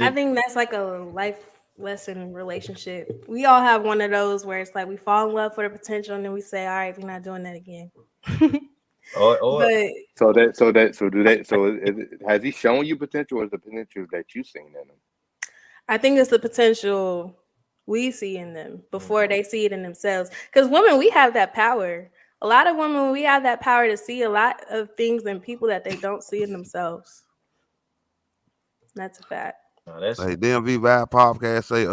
I think that's like a life lesson relationship. We all have one of those where it's like we fall in love for the potential and then we say, all right, we're not doing that again. or But Has he shown you potential, or is the potential that you seen in him? I think it's the potential we see in them before they see it in themselves. Because women, we have that power. A lot of women, we have that power to see a lot of things in people that they don't see in themselves. That's a fact. Hey, DMV Vibe podcast say,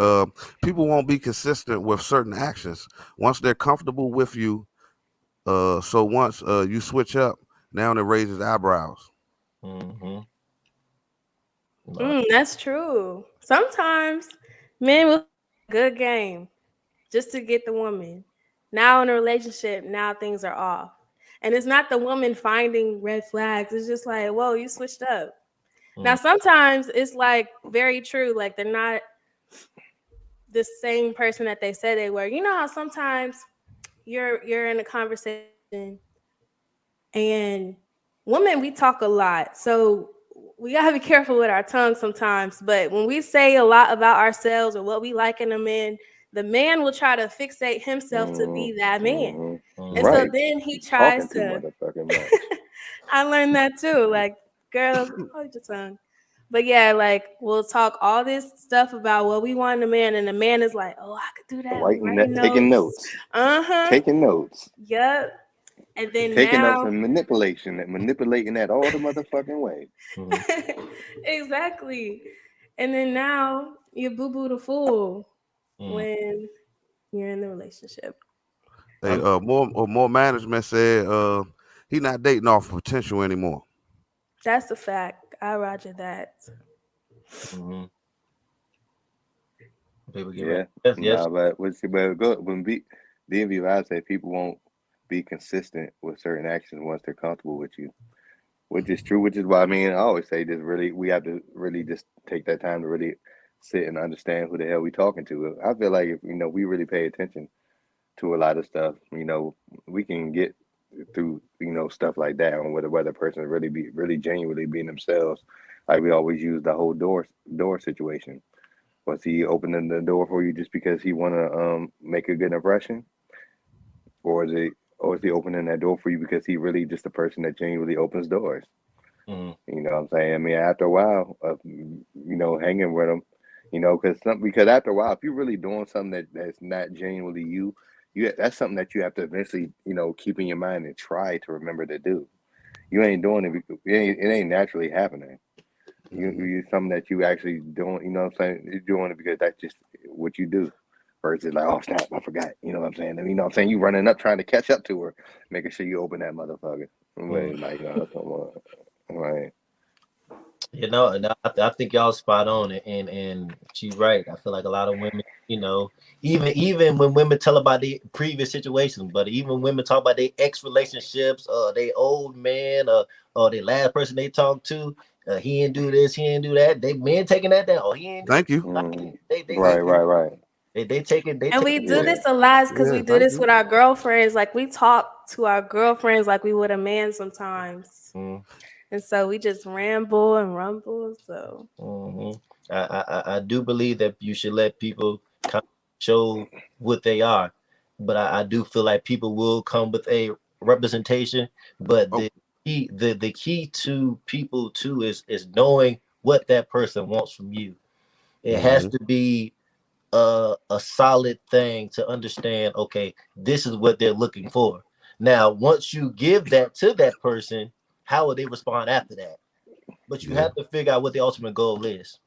people won't be consistent with certain actions once they're comfortable with you. So once you switch up, now it raises eyebrows. Mm-hmm. That's true. Sometimes men will play a good game just to get the woman. Now in a relationship, now things are off. And it's not the woman finding red flags. It's just like, whoa, you switched up. Now, sometimes it's like very true. Like they're not the same person that they said they were. You know how sometimes you're in a conversation and women, we talk a lot. So we gotta be careful with our tongue sometimes. But when we say a lot about ourselves or what we like in a man, the man will try to fixate himself to be that man. And so Right. then he Talking tries too to motherfucking much. I learned that too. Like, girl, hold your tongue. But yeah, like we'll talk all this stuff about what we want in a man, and the man is like, "Oh, I could do that." Taking notes. Taking notes. Yep. And then Taking notes now, and manipulating that all the motherfucking way. exactly. And then now you boo boo the fool when you're in the relationship. Hey, more management said, he not dating off potential anymore. That's a fact. I roger that. Mm-hmm. People get Yeah. ready. Yes. But good when DMV Live say people won't be consistent with certain actions once they're comfortable with you, which is true. Which is why I always say this. Really, we have to really just take that time to really sit and understand who the hell we talking to. I feel like if we really pay attention to a lot of stuff, we can get through stuff like that on whether a person really genuinely being themselves. Like we always use the whole door situation. Was he opening the door for you just because he want to make a good impression, or is he opening that door for you because he really just a person that genuinely opens doors? Mm-hmm. You know what I'm saying? After a while of hanging with him, because after a while, if you're really doing something that's not genuinely you that's something that you have to eventually keep in your mind and try to remember to do. You ain't doing it because it ain't naturally happening. You something that you actually doing, you know what I'm saying? You're doing it because that's just what you do. Versus like, oh snap, I forgot. You know what I'm saying? You know what I'm saying? You running up trying to catch up to her, making sure you open that motherfucker. Like, come on. Right. And I think y'all spot on it, and she's right. I feel like a lot of women, even when women tell about their previous situations, but even women talk about their ex relationships, their old man, or the last person they talked to, he didn't do this, he didn't do that. They men taking that down. Oh, he ain't do. Thank you. Right. They taking And we do Yeah. this a lot because we do thank this you. with our girlfriends. Like we talk to our girlfriends like we would a man sometimes. And so we just ramble and rumble. So I do believe that you should let people kind of show what they are, but I do feel like people will come with a representation. But the key to people too is knowing what that person wants from you. It has to be a solid thing to understand. Okay, this is what they're looking for. Now, once you give that to that person, how will they respond after that? But you have to figure out what the ultimate goal is.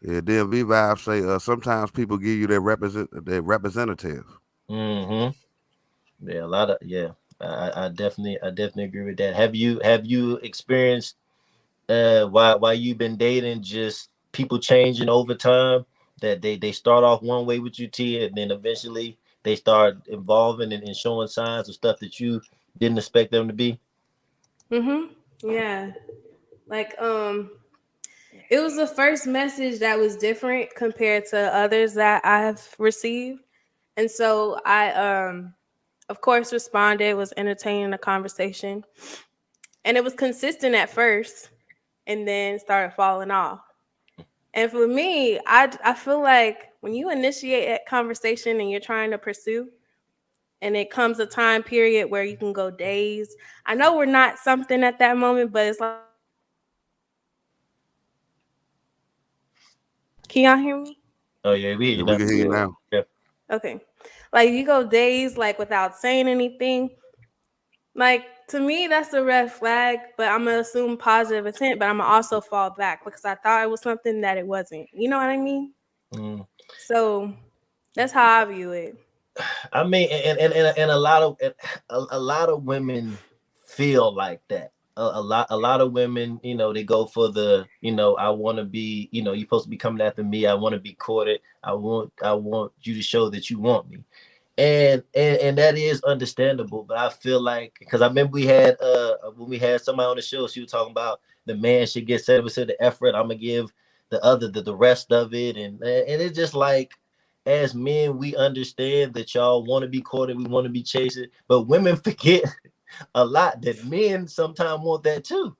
Yeah, DMV Vibe say, sometimes people give you their representative. Mm-hmm. Yeah, a lot of I definitely agree with that. Have you experienced while you've been dating just people changing over time, that they start off one way with you, Tia, and then eventually they start involving and showing signs of stuff that you didn't expect them to be? Yeah. Like it was the first message that was different compared to others that I've received. And so I of course responded, was entertaining the conversation. And it was consistent at first and then started falling off. And for me, I feel like when you initiate a conversation and you're trying to pursue, and it comes a time period where you can go days. I know we're not something at that moment, but it's like, can y'all hear me? Oh yeah, we hear Yeah, you we now. can hear you Yeah. now. Yeah. Okay. Like you go days like without saying anything. Like to me, that's a red flag, but I'm gonna assume positive intent, but I'm gonna also fall back because I thought it was something that it wasn't. You know what I mean? Mm. So that's how I view it. I mean, and a lot of women feel like that. A lot of women, they go for the, I want to be, you're supposed to be coming after me. I want to be courted. I want you to show that you want me. And that is understandable, but I feel like, because I remember we had when we had somebody on the show, she was talking about the man should get 70% of the effort. I'm gonna give the rest of it, and it's just like, as men, we understand that y'all want to be courted, we want to be chased, but women forget a lot that men sometimes want that too.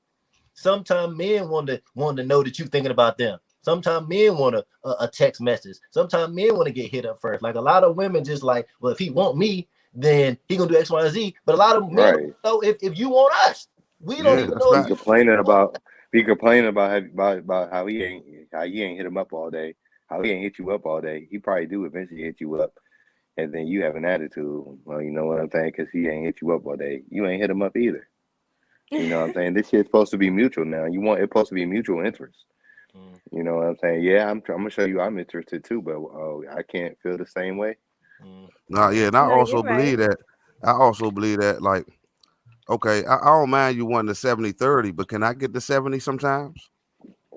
Sometimes men want to know that you're thinking about them. Sometimes men want a text message. Sometimes men want to get hit up first. Like a lot of women just like, well, if he want me, then he gonna do X, Y, and Z. But a lot of men Right. don't know if you want us. We don't Yeah, even that's know Be if right. you complaining want about about how he ain't hit him up all day, how he ain't hit you up all day. He probably do eventually hit you up, and then you have an attitude. Well, you know what I'm saying? Because he ain't hit you up all day. You ain't hit him up either. You know what I'm saying? This shit's supposed to be mutual now. You want it supposed to be mutual interest. us. You know what I'm saying? Yeah, I'm gonna show you I'm interested too, but I can't feel the same way. Mm, Nah, mm, yeah, and I No, you're also right. believe that. I also believe that, like, okay, I don't mind you wanting the 70-30, but can I get the 70 sometimes?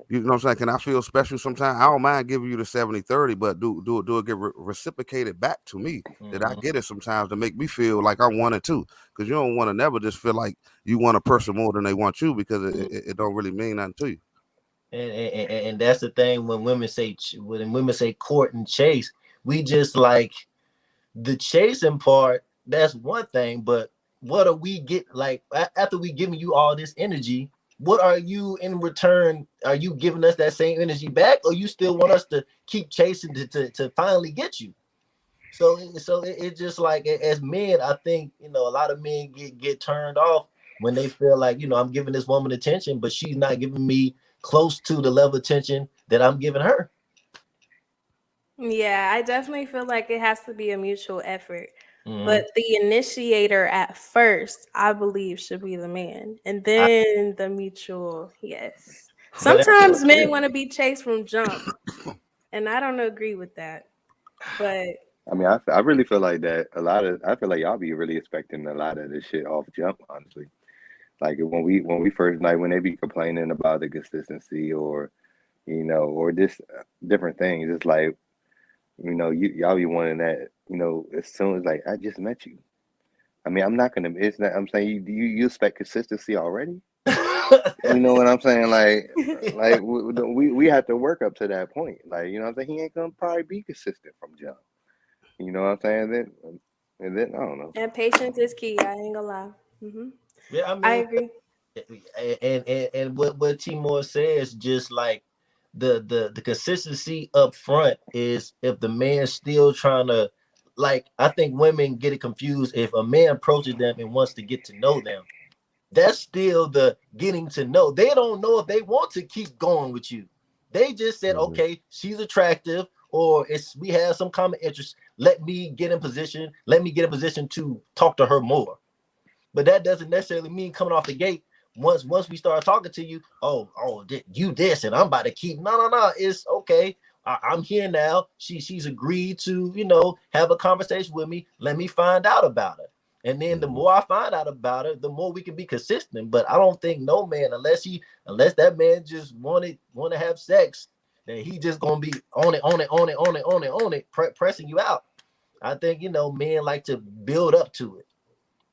You know what I'm saying? Can I feel special sometimes? I don't mind giving you the 70-30, but do it get reciprocated back to me, that I mm. get it sometimes to make me feel like I want it too. Because you don't want to never just feel like you want a person more than they want you, because it don't really mean nothing to you. And that's the thing, when women say court and chase, we just like the chasing part. That's one thing, but what are we get like after we giving you all this energy? What are you in return? Are you giving us that same energy back, or you still want us to keep chasing to finally get you? It's just like, as men, I think, a lot of men get turned off when they feel like, I'm giving this woman attention, but she's not giving me close to the level of attention that I'm giving her. Yeah, I definitely feel like it has to be a mutual effort. Mm-hmm. But the initiator at first, I believe, should be the man. And I, then the mutual, yes. but Sometimes men Yeah. want to be chased from jump. And I don't agree with that. But I mean, I really feel like that I feel like y'all be really expecting a lot of this shit off jump, honestly. Like when we first, like when they be complaining about the consistency, or or just different things, it's like, y'all be wanting that, as soon as, like, I just met you. I mean, I'm not gonna. It's not. I'm saying, you expect consistency already. You know what I'm saying? Like we have to work up to that point. Like, you know what I'm saying? He ain't gonna probably be consistent from jump. You know what I'm saying? And then I don't know. and patience is key. I ain't gonna lie. Hmm. yeah, I I mean, agree. and what Timor says, just like the consistency up front is, if the man's still trying to, like, I think women get it confused. If a man approaches them and wants to get to know them, that's still the getting to know. They don't know if they want to keep going with you. They just said, Mhm. okay, she's attractive, or we have some common interest. Let me get in position. Let me get in position to talk to her more. But that doesn't necessarily mean coming off the gate. Once we start talking to you, you this, and I'm about to keep. No. It's okay. I'm here now. She's agreed to, have a conversation with me. Let me find out about her. And then the Mhm. more I find out about her, the more we can be consistent. But I don't think no man, unless that man just want to have sex, that he just gonna be on it, pressing you out. I think men like to build up to it.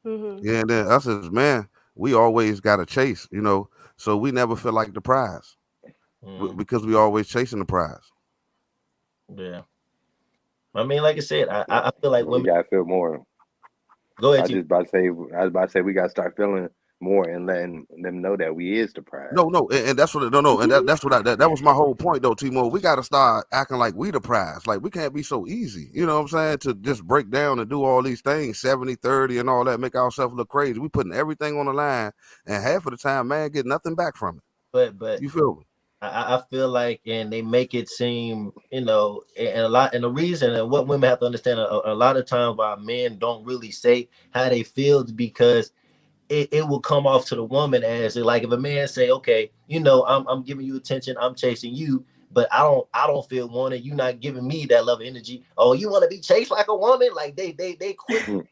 Mm-hmm. Yeah, and then us as men, we always got to chase, so we never feel like the prize because we always chasing the prize. Yeah, I mean, like I said, I feel like We women. gotta feel more. Go I ahead, was T. just about to say. I was about to say we gotta start feeling more and letting them know that we is the prize. No, and that's what no, and that's what that was my whole point though, Timo. We got to start acting like we the prize. Like we can't be so easy, you know what I'm saying? To just break down and do all these things, 70-30 and all that, make ourselves look crazy. We putting everything on the line, and half of the time, man, get nothing back from it. But You feel me? I feel like, and they make it seem, and a lot, and the reason, and what women have to understand, a lot of times why men don't really say how they feel is because it will come off to the woman as like if a man say, okay, I'm giving you attention, I'm chasing you, but I don't feel wanted. You not giving me that love and energy. Oh, you want to be chased like a woman? Like they quick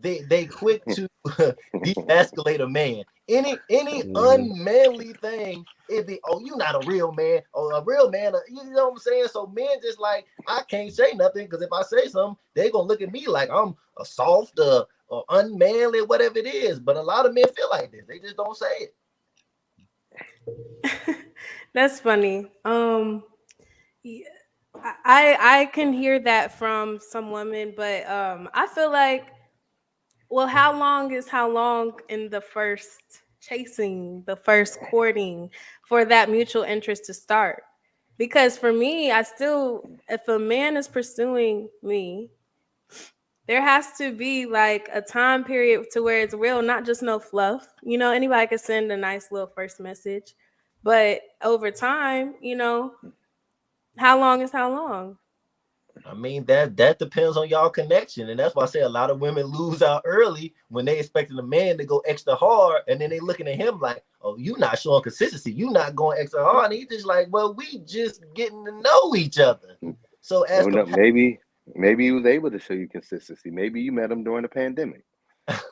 they quick to de-escalate a man. Any unmanly thing, it'd be, oh, you not a real man, or a real man, you know what I'm saying? So men just like, I can't say nothing because if I say something, they gonna look at me like I'm a soft or unmanly, whatever it is. But a lot of men feel like this. They just don't say it. That's funny. Yeah, I can hear that from some women, but I feel like, well, how long is how long in the first chasing, the first courting for that mutual interest to start? Because for me, I still, if a man is pursuing me, there has to be like a time period to where it's real, not just no fluff. Anybody could send a nice little first message, but over time, how long is how long? I mean, that depends on y'all connection, and that's why I say a lot of women lose out early when they expecting a man to go extra hard, and then they looking at him like, oh, you not showing consistency, you not going extra hard, and he's just like, well, we just getting to know each other. So as No, maybe he was able to show you consistency. Maybe you met him during the pandemic.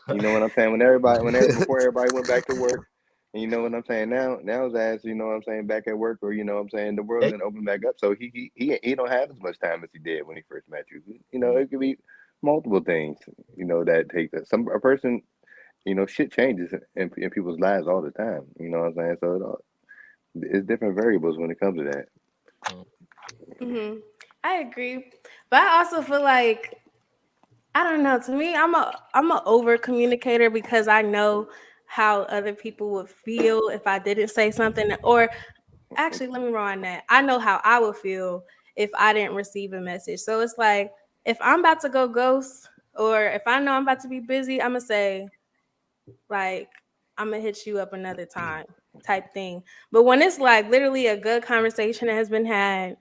You know what I'm saying? Before everybody went back to work. And you know what I'm saying? Now his ass, you know what I'm saying, back at work, or you know what I'm saying, the world didn't open back up. So he don't have as much time as he did when he first met you. It could be multiple things, that take that. A person, shit changes in people's lives all the time. You know what I'm saying? So it's different variables when it comes to that. Mm-hmm. I agree, but I also feel like, I don't know. To me, I'm a over communicator because I know how other people would feel if I didn't say something. Or actually, let me rewind that. I know how I would feel if I didn't receive a message. So it's like, if I'm about to go ghost, or if I know I'm about to be busy, I'm gonna say, like, I'm gonna hit you up another time, type thing. But when it's like literally a good conversation that has been had,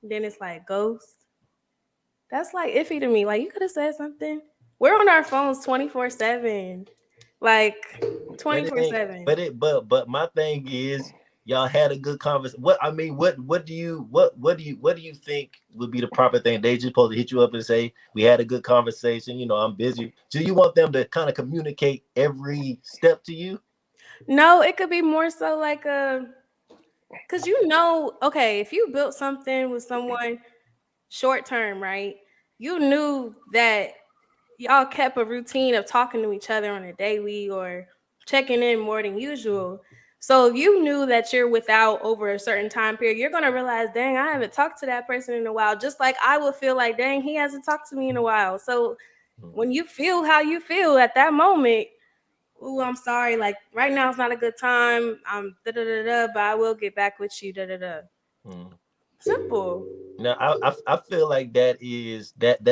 then it's like ghost. That's like iffy to me. Like, you could have said something. We're on our phones 24/7. Like But it ain't. 24/7. But my thing is, y'all had a good conversation. What do you think would be the proper thing? They just supposed to hit you up and say we had a good conversation. I'm busy. Do you want them to kind of communicate every step to you? No, it could be more so like because okay, if you built something with someone short term, right? You knew that y'all kept a routine of talking to each other on a daily or checking in more than usual. So if you knew that you're without over a certain time period, you're going to realize, dang, I haven't talked to that person in a while. Just like I would feel like, dang, he hasn't talked to me in a while. So when you feel how you feel at that moment, oh, I'm sorry, like right now it's not a good time. I'm but I will get back with you. Hmm. Simple. Now, I feel like that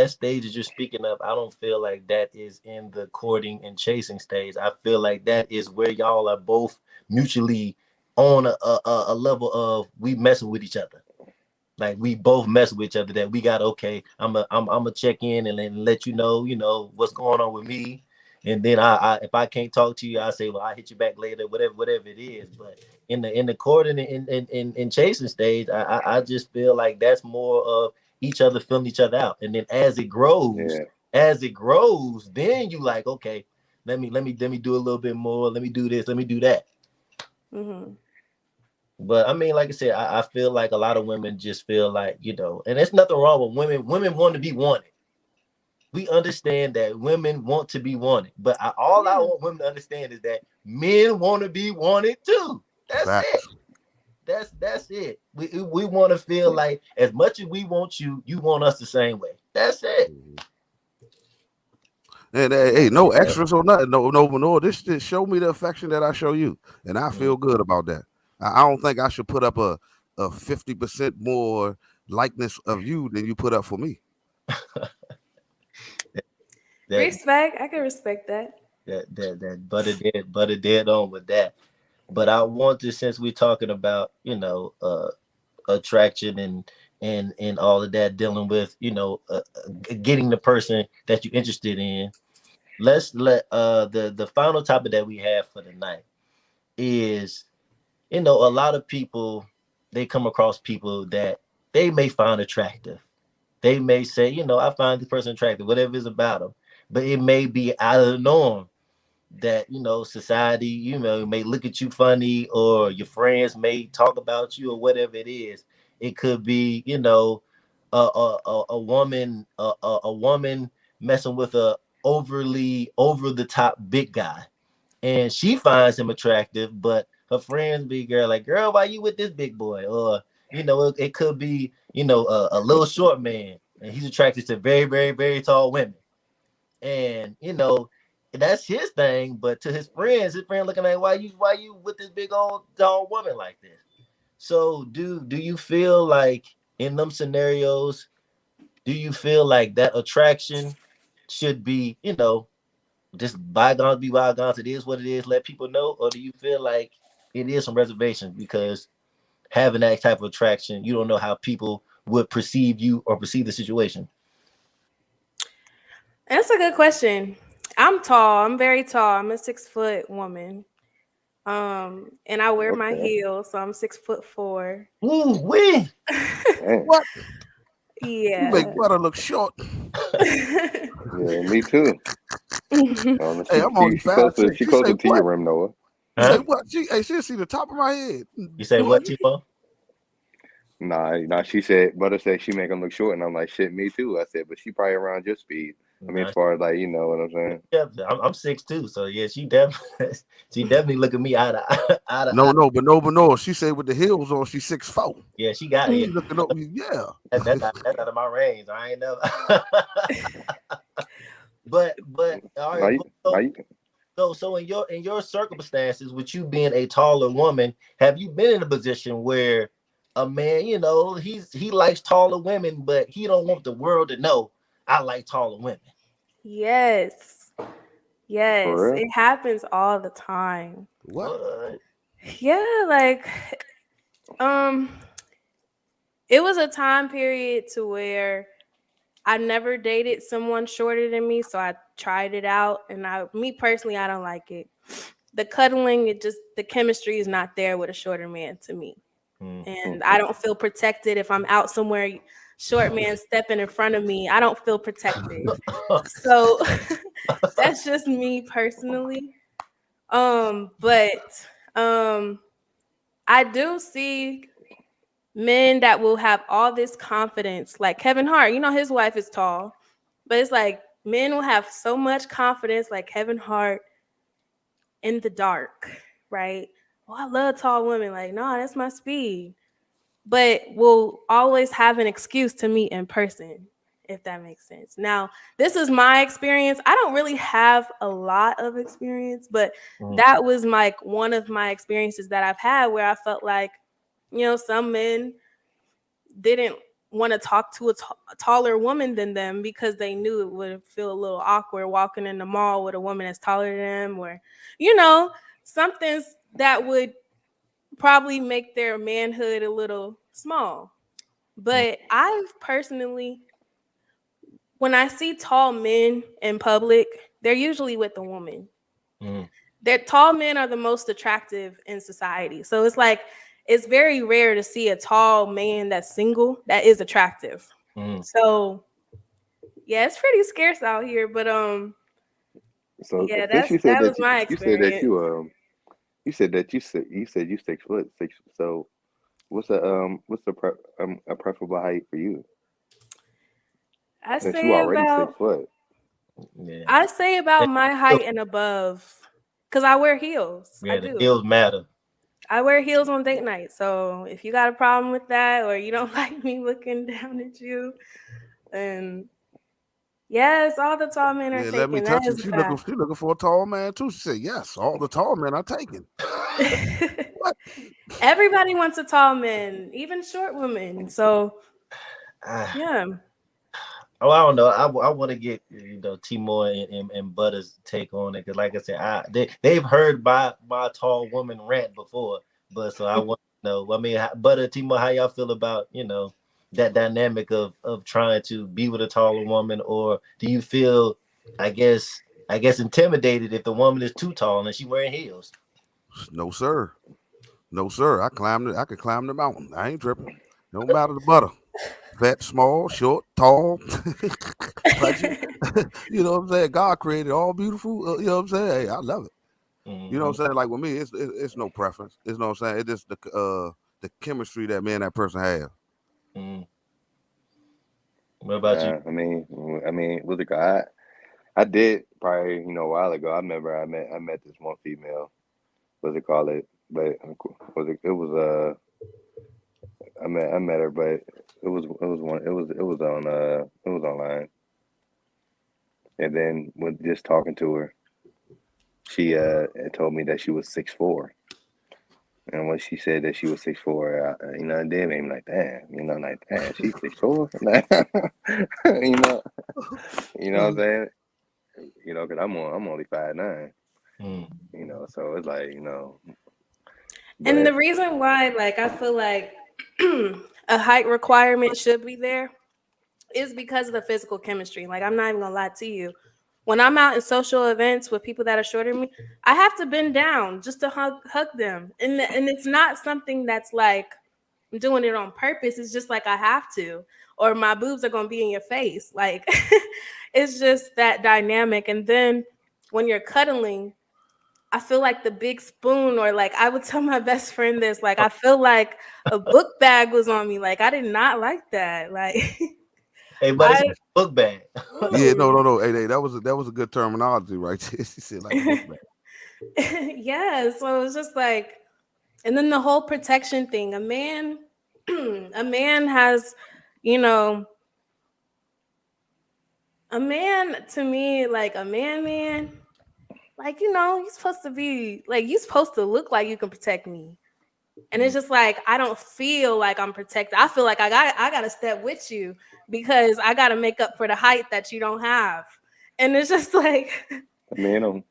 stage that you're speaking of. I don't feel like that is in the courting and chasing stage. I feel like that is where y'all are both mutually on a level of we messing with each other. Like we both mess with each other. That we got, okay. I'm a check in and then let you know what's going on with me. And then I if I can't talk to you, I say, well, I hit you back later, whatever it is. But in the courting and in chasing stage, I just feel like that's more of each other filling each other out. And then Yeah. as it grows, then you like, okay, let me do a little bit more. Let me do this. Let me do that. Mm-hmm. But I mean, like I said, I feel like a lot of women just feel like, and there's nothing wrong with women. Women want to be wanted. We understand that women want to be wanted, but all I want women to understand is that men want to be wanted too. That's it. Facts. That's it. We want to feel like as much as we want you, you want us the same way. That's it. And hey, no extras or nothing. No. This just show me the affection that I show you, and I feel good about that. I don't think I should put up a 50% more likeness of you than you put up for me. Respect. I can respect that. That butter dead on with that. But I want to, since we're talking about attraction and all of that, dealing with getting the person that you're interested in. Let's let the final topic that we have for the night is, a lot of people, they come across people that they may find attractive. They may say, I find this person attractive, whatever is about them, but it may be out of the norm that society may look at you funny, or your friends may talk about you, or whatever it is. It could be a woman, a woman messing with a overly over the top big guy, and she finds him attractive, but her friends be girl, why you with this big boy? Or it could be a little short man, and he's attracted to very, very, very tall women, and that's his thing. But to his friend looking like, why you with this big old tall woman like this? So do you feel like in them scenarios, do you feel like that attraction should be, just bygones be bygones, it is what it is, let people know? Or do you feel like it is some reservations because having that type of attraction, you don't know how people would perceive you or perceive the situation? That's a good question. I'm tall. I'm very tall. I'm a 6-foot woman. And I wear my heels, so I'm 6'4". Ooh, wee. What? Yeah. You make Butter look short. Yeah, me too. Hey, I'm only 5'6". She closer to your rim, Noah. You say what? She'll see the top of my head. You say what, Timo? Nah. She said, Butter said she make him look short, and I'm like, shit, me too. I said, but she probably around your speed. I mean, as far as like, you know what I'm saying? Yeah, I'm 6'2", so yeah, she definitely look at me out of No. She said with the heels on, she's 6'4". Yeah, she got it. Looking up, yeah. That's out of my range. I ain't know. but all right. So in your circumstances, with you being a taller woman, have you been in a position where a man, he likes taller women, but he don't want the world to know I like taller women? Yes, it happens all the time. What? Yeah, like it was a time period to where I never dated someone shorter than me, so I tried it out, and me personally, I don't like it. The cuddling, the chemistry is not there with a shorter man to me. And I don't feel protected if I'm out somewhere, short man stepping in front of me. I don't feel protected. So that's just me personally. But I do see men that will have all this confidence, like Kevin Hart. His wife is tall, but it's like men will have so much confidence, like Kevin Hart, in the dark, right? Oh, I love tall women. Like, no, that's my speed. But will always have an excuse to meet in person, if that makes sense. Now, this is my experience. I don't really have a lot of experience, but that was one of my experiences that I've had where I felt like, some men didn't want to talk to a taller woman than them because they knew it would feel a little awkward walking in the mall with a woman that's taller than them, or, something that would probably make their manhood a little small. But I've personally, when I see tall men in public, they're usually with a woman. That tall men are the most attractive in society. So it's very rare to see a tall man that's single that is attractive. So yeah, it's pretty scarce out here. But So yeah, I think that was my experience. You said that you 6 foot six. So what's a preferable height for you? I Since you say already about 6 foot. Yeah. I say about my height and above, because I wear heels. I Yeah, the do. heels matter. I wear heels on date night. So if you got a problem with that, or you don't like me looking down at you, then yes, all the tall men are Yeah, let me taken. That touch is it. a She looking, fact. she looking for a tall man too. She said, "Yes, all the tall men are taken." What? Everybody wants a tall man, even short women. So Ah, yeah. oh, I don't know. I want to get Timor and Butta's take on it because, like I said, they've heard my tall woman rant before, but so I want to know. I mean, Butter, Timor, how y'all feel about that dynamic of trying to be with a taller woman, or do you feel, I guess, intimidated if the woman is too tall and she wearing heels? No, sir. No, sir. I climbed it. I could climb the mountain. I ain't tripping. No matter the butter. Fat, small, short, tall, pudgy. You know what I'm saying? God created all beautiful. You know what I'm saying? Hey, I love it. You know what I'm saying? Like with me, it's no preference. It's know what I'm saying. It's just the chemistry that me and that person have. Mm. What about you? I mean, with the guy, I did probably a while ago. I remember I met this one female. What's it called it? But it was I met her, but it was online. And then with just talking to her, she told me that she was 6'4". And when she said that she was 6'4", it did make me like, damn, like, damn, she's 6'4". you know, you know what I'm saying? Because I'm only 5'9". Mm. So it's like, And the but reason why, like, I feel like a height requirement should be there is because of the physical chemistry. Like, I'm not even gonna lie to you. When I'm out in social events with people that are shorter than me, I have to bend down just to hug them. And it's not something that's like I'm doing it on purpose. It's just like I have to, or my boobs are gonna be in your face. Like it's just that dynamic. And then when you're cuddling, I feel like the big spoon, or like I would tell my best friend this, like I feel like a book bag was on me. Like I did not like that. Like Hey, but it's I a book bag. Yeah, no, mm. no, no. Hey, that was a good terminology right there. She said like a book bag. Yeah, so it was just like, and then the whole protection thing. A man, a man has, you know, a man to me, like a man, like you're supposed to be like you're supposed to look like you can protect me. And it's just like I don't feel like I'm protected. I feel like I gotta step with you because I gotta make up for the height that you don't have. And it's just like I mean,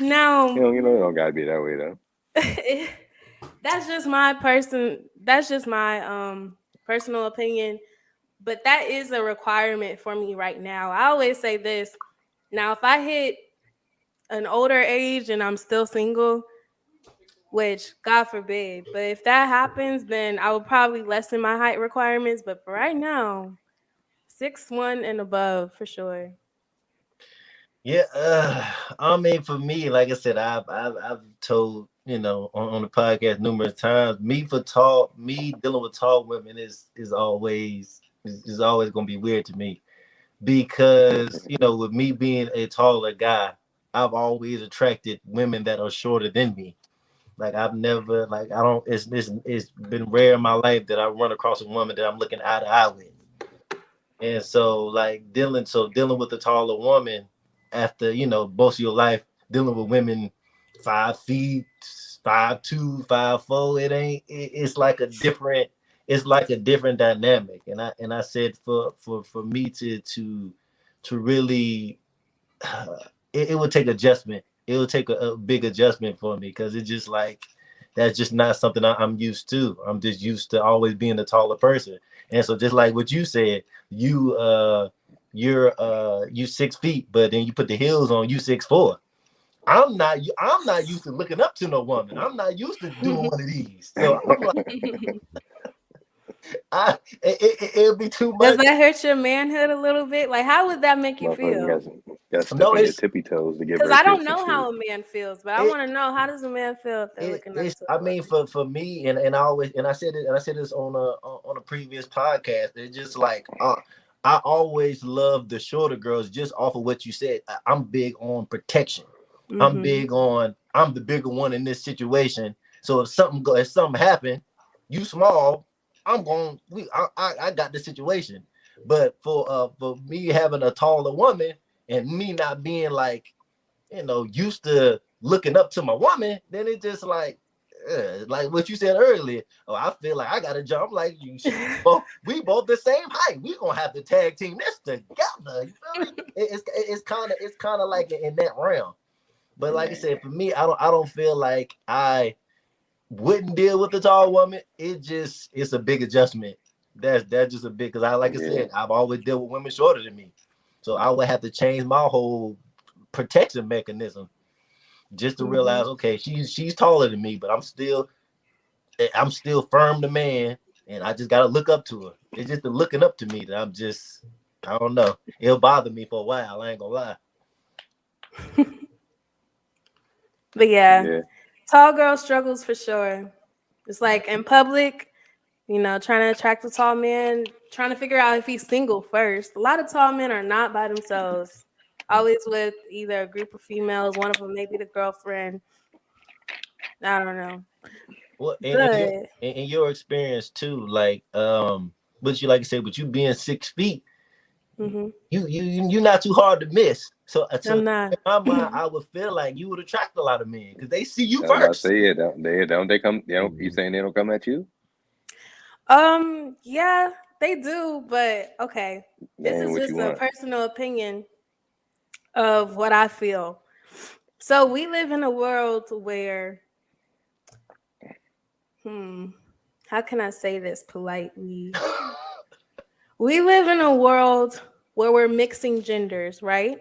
now it don't gotta be that way though. that's just my personal opinion. But that is a requirement for me right now. I always say this. Now, if I hit an older age and I'm still single, which God forbid, but if that happens, then I will probably lessen my height requirements. But for right now, 6'1" and above for sure. Yeah, I mean, for me, like I said, I've told on the podcast numerous times. Me dealing with tall women is always gonna be weird to me because with me being a taller guy, I've always attracted women that are shorter than me. Like I've never like I don't. It's been rare in my life that I run across a woman that I'm looking eye to eye with. And so like dealing with a taller woman after, most of your life dealing with women 5 feet, 5'2", 5'4", it's like a different dynamic. And I said for me to really it would take adjustment. It would take a big adjustment for me because it's just like that's just not something I'm used to. I'm just used to always being the taller person. And so just like what you said, you 6 feet, but then you put the heels on, you 6'4". I'm not used to looking up to no woman. I'm not used to doing one of these. So I'm like, it'll be too Does much. that hurt your manhood a little bit? Like, how would that make you Motherfucker feel? Got to step No, on your it's tippy toes to give Because her I don't attention. know how Shit. a man feels, but I it, want to know, how does a man feel if they're looking up it's. to a I woman? mean, for me, and I always and I said this on a previous podcast. It's just like I always love the shorter girls just off of what you said. I'm big on protection. I'm Mm-hmm. big on. I'm the bigger one in this situation. So if something happen, you small. I'm going. I got the situation. But for me having a taller woman and me not being like used to looking up to my woman, then it just like what you said earlier. Oh, I feel like I gotta jump like you. We both the same height. We gonna have to tag team this together. You feel me? It's kind of like in that realm. But like I said, for me, I don't feel like I wouldn't deal with a tall woman. It's a big adjustment. That's just a big because like I Yeah. said, I've always dealt with women shorter than me, so I would have to change my whole protection mechanism just to realize, okay, she's taller than me, but I'm still firm to man, and I just gotta look up to her. It's just the looking up to me that I don't know. It'll bother me for a while. I ain't gonna lie. But yeah, Yeah. tall girl struggles for sure. It's like in public, trying to attract a tall man, trying to figure out if he's single first. A lot of tall men are not by themselves, always with either a group of females, one of them maybe the girlfriend. I don't know. Well, But in your experience too, but you like I said, with you being 6 feet, hmm you're not too hard to miss. So I'm not. in my mind, I would feel like you would attract a lot of men because they see you I'm about to first. say it. Don't they come? You saying they don't come at you? Yeah, they do, but okay. That This ain't is what you just a want. personal opinion of what I feel. So we live in a world where, how can I say this politely? We live in a world where we're mixing genders, right?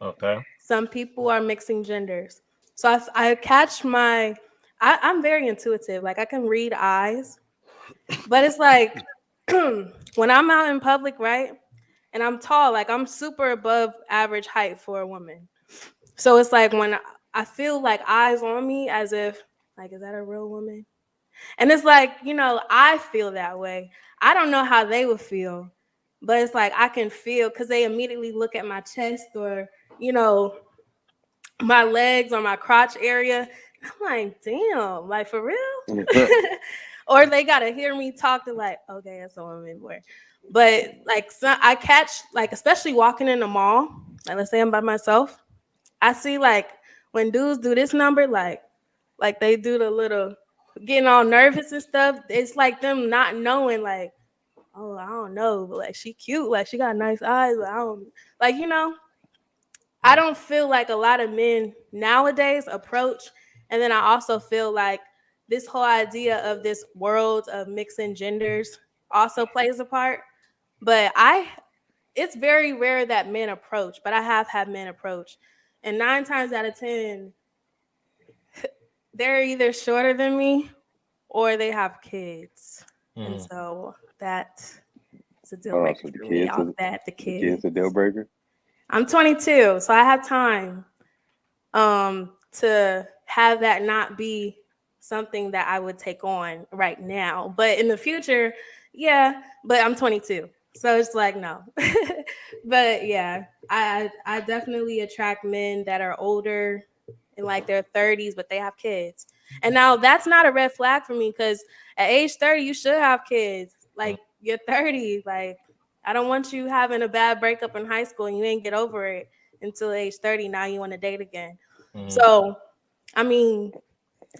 Okay. Some people are mixing genders. So I catch I'm very intuitive. Like I can read eyes, but it's like when I'm out in public, right? And I'm tall, like I'm super above average height for a woman. So it's like when I feel like eyes on me as if, like, is that a real woman? And it's like, I feel that way. I don't know how they would feel, but it's like I can feel because they immediately look at my chest or, you know, my legs or my crotch area. I'm like, damn, like for real? Or they gotta hear me talk to like, okay, that's a woman more. But like I catch like especially walking in the mall, like let's say I'm by myself, I see like when dudes do this number, like they do the little getting all nervous and stuff. It's like them not knowing, like, oh, I don't know, but like she cute, like she got nice eyes, but I don't like, I don't feel like a lot of men nowadays approach. And then I also feel like this whole idea of this world of mixing genders also plays a part. But it's very rare that men approach, but I have had men approach. And 9 times out of 10, they're either shorter than me or they have kids. And Mm. so that is a deal Oh, breaker so the for me kids off are that, the the kids kids. a deal breaker. I'm 22, so I have time to have that not be something that I would take on right now. But in the future, yeah, but I'm 22. So it's like no. But yeah, I definitely attract men that are older in like their 30s, but they have kids. And now that's not a red flag for me because at age 30, you should have kids. Mm. Like you're 30. Like I don't want you having a bad breakup in high school and you ain't get over it until age 30. Now you want to date again. Mm. So, I mean,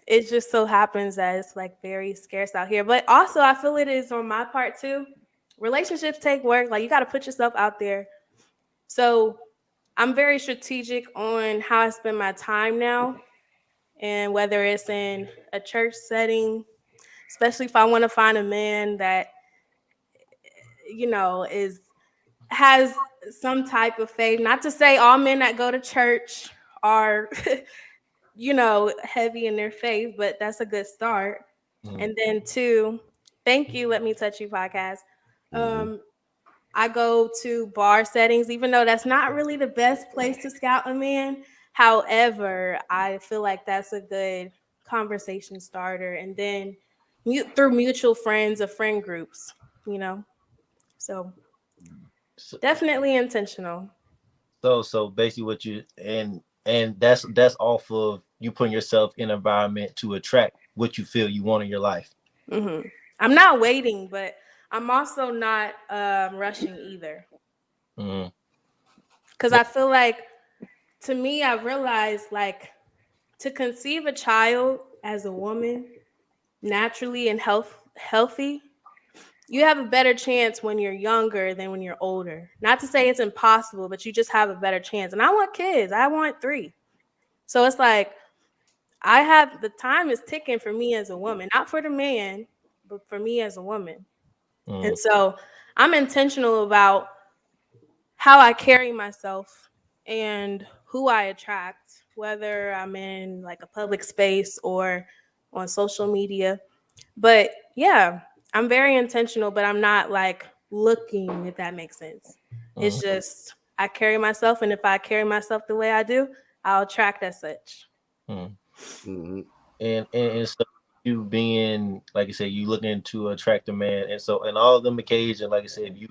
it just so happens that it's like very scarce out here. But also, I feel it is on my part too. Relationships take work. Like, you got to put yourself out there. So, I'm very strategic on how I spend my time now. And whether it's in a church setting, especially if I want to find a man that, is has some type of faith. Not to say all men that go to church are heavy in their faith, but that's a good start. Mm. And then two, thank you, Let Me Touch You podcast. Mm-hmm. Um, I go to bar settings, even though that's not really the best place to scout a man. However, I feel like that's a good conversation starter. And then through mutual friends or friend groups, you know. So So, definitely intentional. so basically, what you and that's off of you putting yourself in an environment to attract what you feel you want in your life. I'm not waiting, but I'm also not rushing either. Mm-hmm. Because I feel like, to me, I realized like to conceive a child as a woman naturally and healthy, you have a better chance when you're younger than when you're older. Not to say it's impossible, but you just have a better chance. And I want kids. I want 3. So it's like the time is ticking for me as a woman, not for the man, but for me as a woman. And so I'm intentional about how I carry myself and who I attract, whether I'm in like a public space or on social media. But yeah, I'm very intentional, but I'm not like looking, if that makes sense. It's Mm-hmm. just I carry myself, and if I carry myself the way I do, I'll attract as such. Mm-hmm. Mm-hmm. And so you being like I said, you looking to attract a man, and so in all of them occasions, like I said, you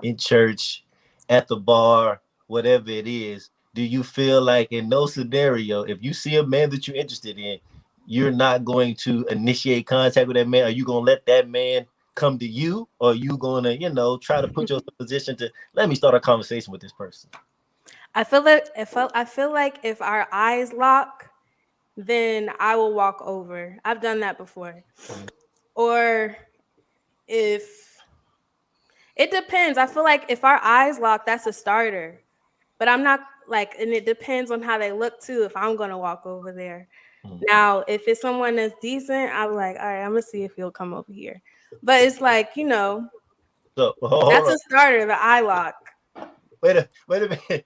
in church, at the bar, whatever it is, do you feel like in no scenario, if you see a man that you're interested in, you're not going to initiate contact with that man? Are you gonna let that man come to you, or are you gonna, try to put yourself in a position to let me start a conversation with this person? I feel like if our eyes lock, then I will walk over. I've done that before. Or if it depends. I feel like if our eyes lock, that's a starter. But I'm not like, and it depends on how they look too, if I'm gonna walk over there. Mm. Now, if it's someone that's decent, I'm like, all right, I'm gonna see if he'll come over here. But it's like, So hold that's on. a starter, the eye lock. Wait a minute.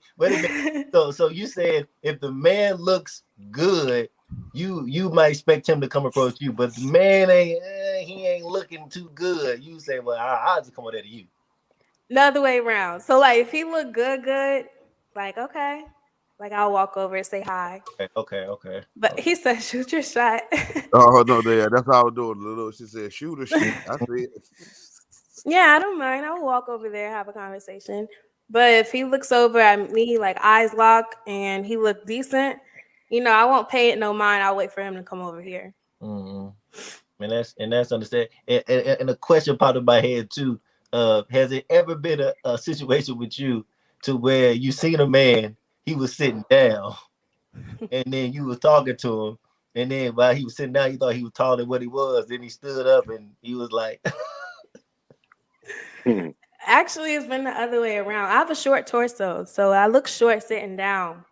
So you said if the man looks good, you might expect him to come approach you, but the man he ain't looking too good. You say, well, I'll just come over there to you. The other way around. So like if he look good, like okay. Like I'll walk over and say hi. Okay. But he said, shoot your shot. Oh no, that's how I was doing. Little, she said, "Shoot or shoot." I said, Yeah, I don't mind. I'll walk over there, have a conversation. But if he looks over at me, like eyes locked, and he looked decent, I won't pay it no mind. I'll wait for him to come over here. Mm-hmm. And that's understand. And a question popped in my head too. Has it ever been a situation with you to where you seen a man, he was sitting down, and then you was talking to him, and then while he was sitting down, you thought he was taller than what he was. Then he stood up and he was like, Actually, it's been the other way around. I have a short torso, so I look short sitting down.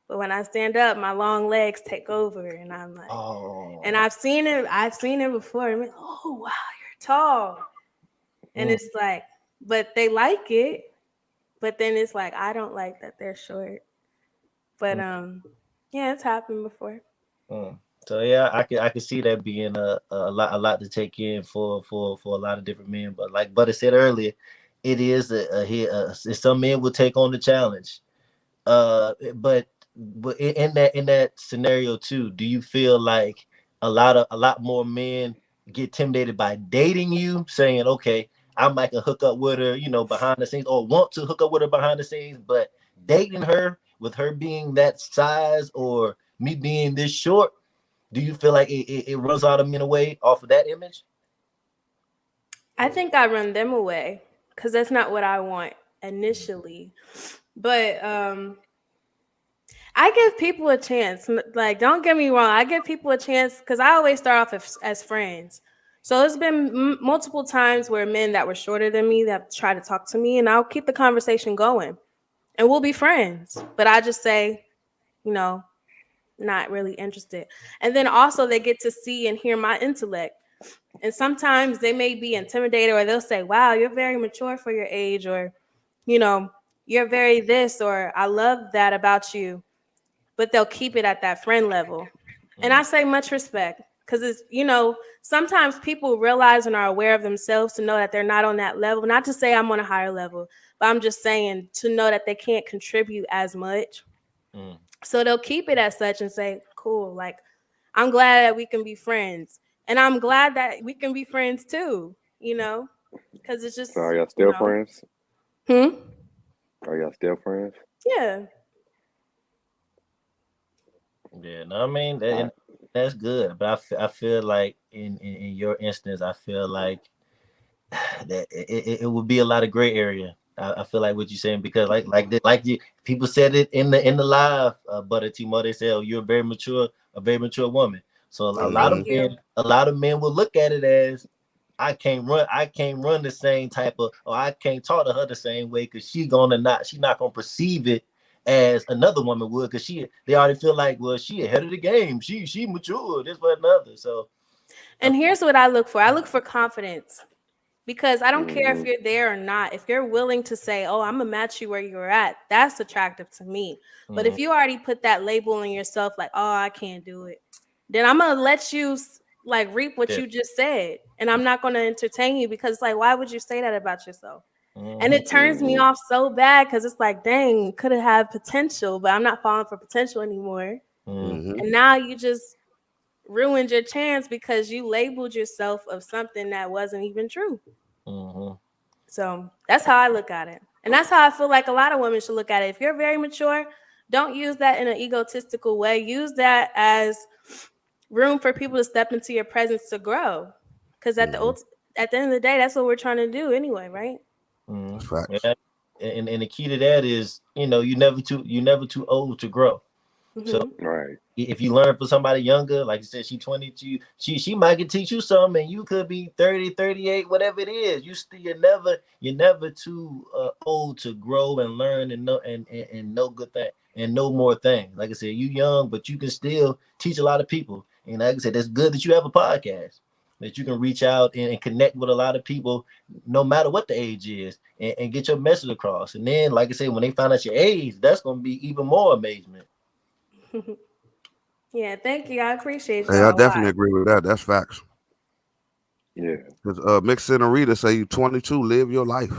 But when I stand up, my long legs take over, and I'm like, and "Oh, I've seen it. I've seen it before. I'm like, oh wow, you're tall, and mm, it's like, but they like it. But then it's like I don't like that they're short. But mm, yeah, it's happened before. mm." So yeah, I can see that being a lot to take in for a lot of different men. But like Butter said earlier, it is some men will take on the challenge. But in that scenario too, do you feel like a lot more men get intimidated by dating you, saying, okay, I might can hook up with her, behind the scenes, or want to hook up with her behind the scenes, but dating her with her being that size or me being this short, do you feel like it runs out of men away off of that image? I think I run them away because that's not what I want initially. But I give people a chance. Like, don't get me wrong. I give people a chance because I always start off as friends. So it's been multiple times where men that were shorter than me that try to talk to me, and I'll keep the conversation going, and we'll be friends. But I just say, you know, not really interested. And then also they get to see and hear my intellect. And sometimes they may be intimidated, or they'll say, wow, you're very mature for your age, or, you know, you're very this, or I love that about you. But they'll keep it at that friend level. And I say much respect because it's, sometimes people realize and are aware of themselves to know that they're not on that level. Not to say I'm on a higher level, but I'm just saying to know that they can't contribute as much. So they'll keep it as such and say, cool, like, I'm glad that we can be friends. And I'm glad that we can be friends too, because it's just, So are y'all still friends? Hmm? Are y'all still friends? Yeah. Yeah, no, I mean that's good, but I feel like in your instance, I feel like that it would be a lot of gray area. I feel like what you're saying, because like you people said it in the live, Butter Timo, they said, oh, you're a very mature woman. So Thank you. a lot of men will look at it as I can't run the same type of, or I can't talk to her the same way because she's not gonna perceive it as another woman would, because they already feel like, well, she ahead of the game, she mature, this but another. So And here's what I look for. I look for confidence. Because I don't care if Mm-hmm. you're there or not. If you're willing to say, oh, I'm going to match you where you're at, that's attractive to me. But if you already put that label on yourself, like, oh, I can't do it, then I'm going to let you like reap what you just said. And I'm not going to entertain you, because like, why would you say that about yourself? And it turns me off so bad, because it's like, dang, could have had potential, but I'm not falling for potential anymore. Mm-hmm. And now you just ruined your chance because you labeled yourself of something that wasn't even true. So that's how I look at it. And that's how I feel like a lot of women should look at it. If you're very mature, don't use that in an egotistical way. Use that as room for people to step into your presence to grow. Because at the end of the day, that's what we're trying to do anyway, right? That's facts. yeah. And the key to that is, you're never too old to grow. So Right. if you learn from somebody younger, like you said, she 22, she might can teach you something, and you could be 30, 38, whatever it is. You're never too old to grow and learn and know and know good thing and know more things. Like I said, you young, but you can still teach a lot of people. And like I said, that's good that you have a podcast, that you can reach out and connect with a lot of people, no matter what the age is, and get your message across. And then, like I said, when they find out your age, that's going to be even more amazement. Yeah, thank you. I appreciate Hey, I y'all a lot. definitely agree with that. That's facts. Yeah. Because Mixon and Rita say you 22, live your life.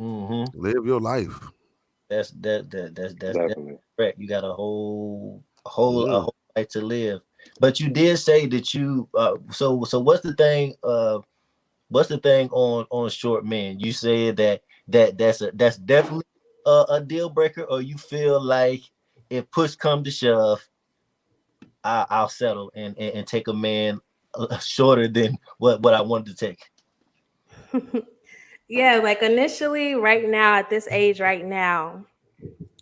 Mm-hmm. Live your life. That's Definitely. correct. You got a Mm. whole life to live. But you did say that you so what's the thing on short men? You said that's definitely a deal breaker, or you feel like if push come to shove, I'll settle and take a man shorter than what I wanted to take. Yeah, like initially, right now, at this age, right now,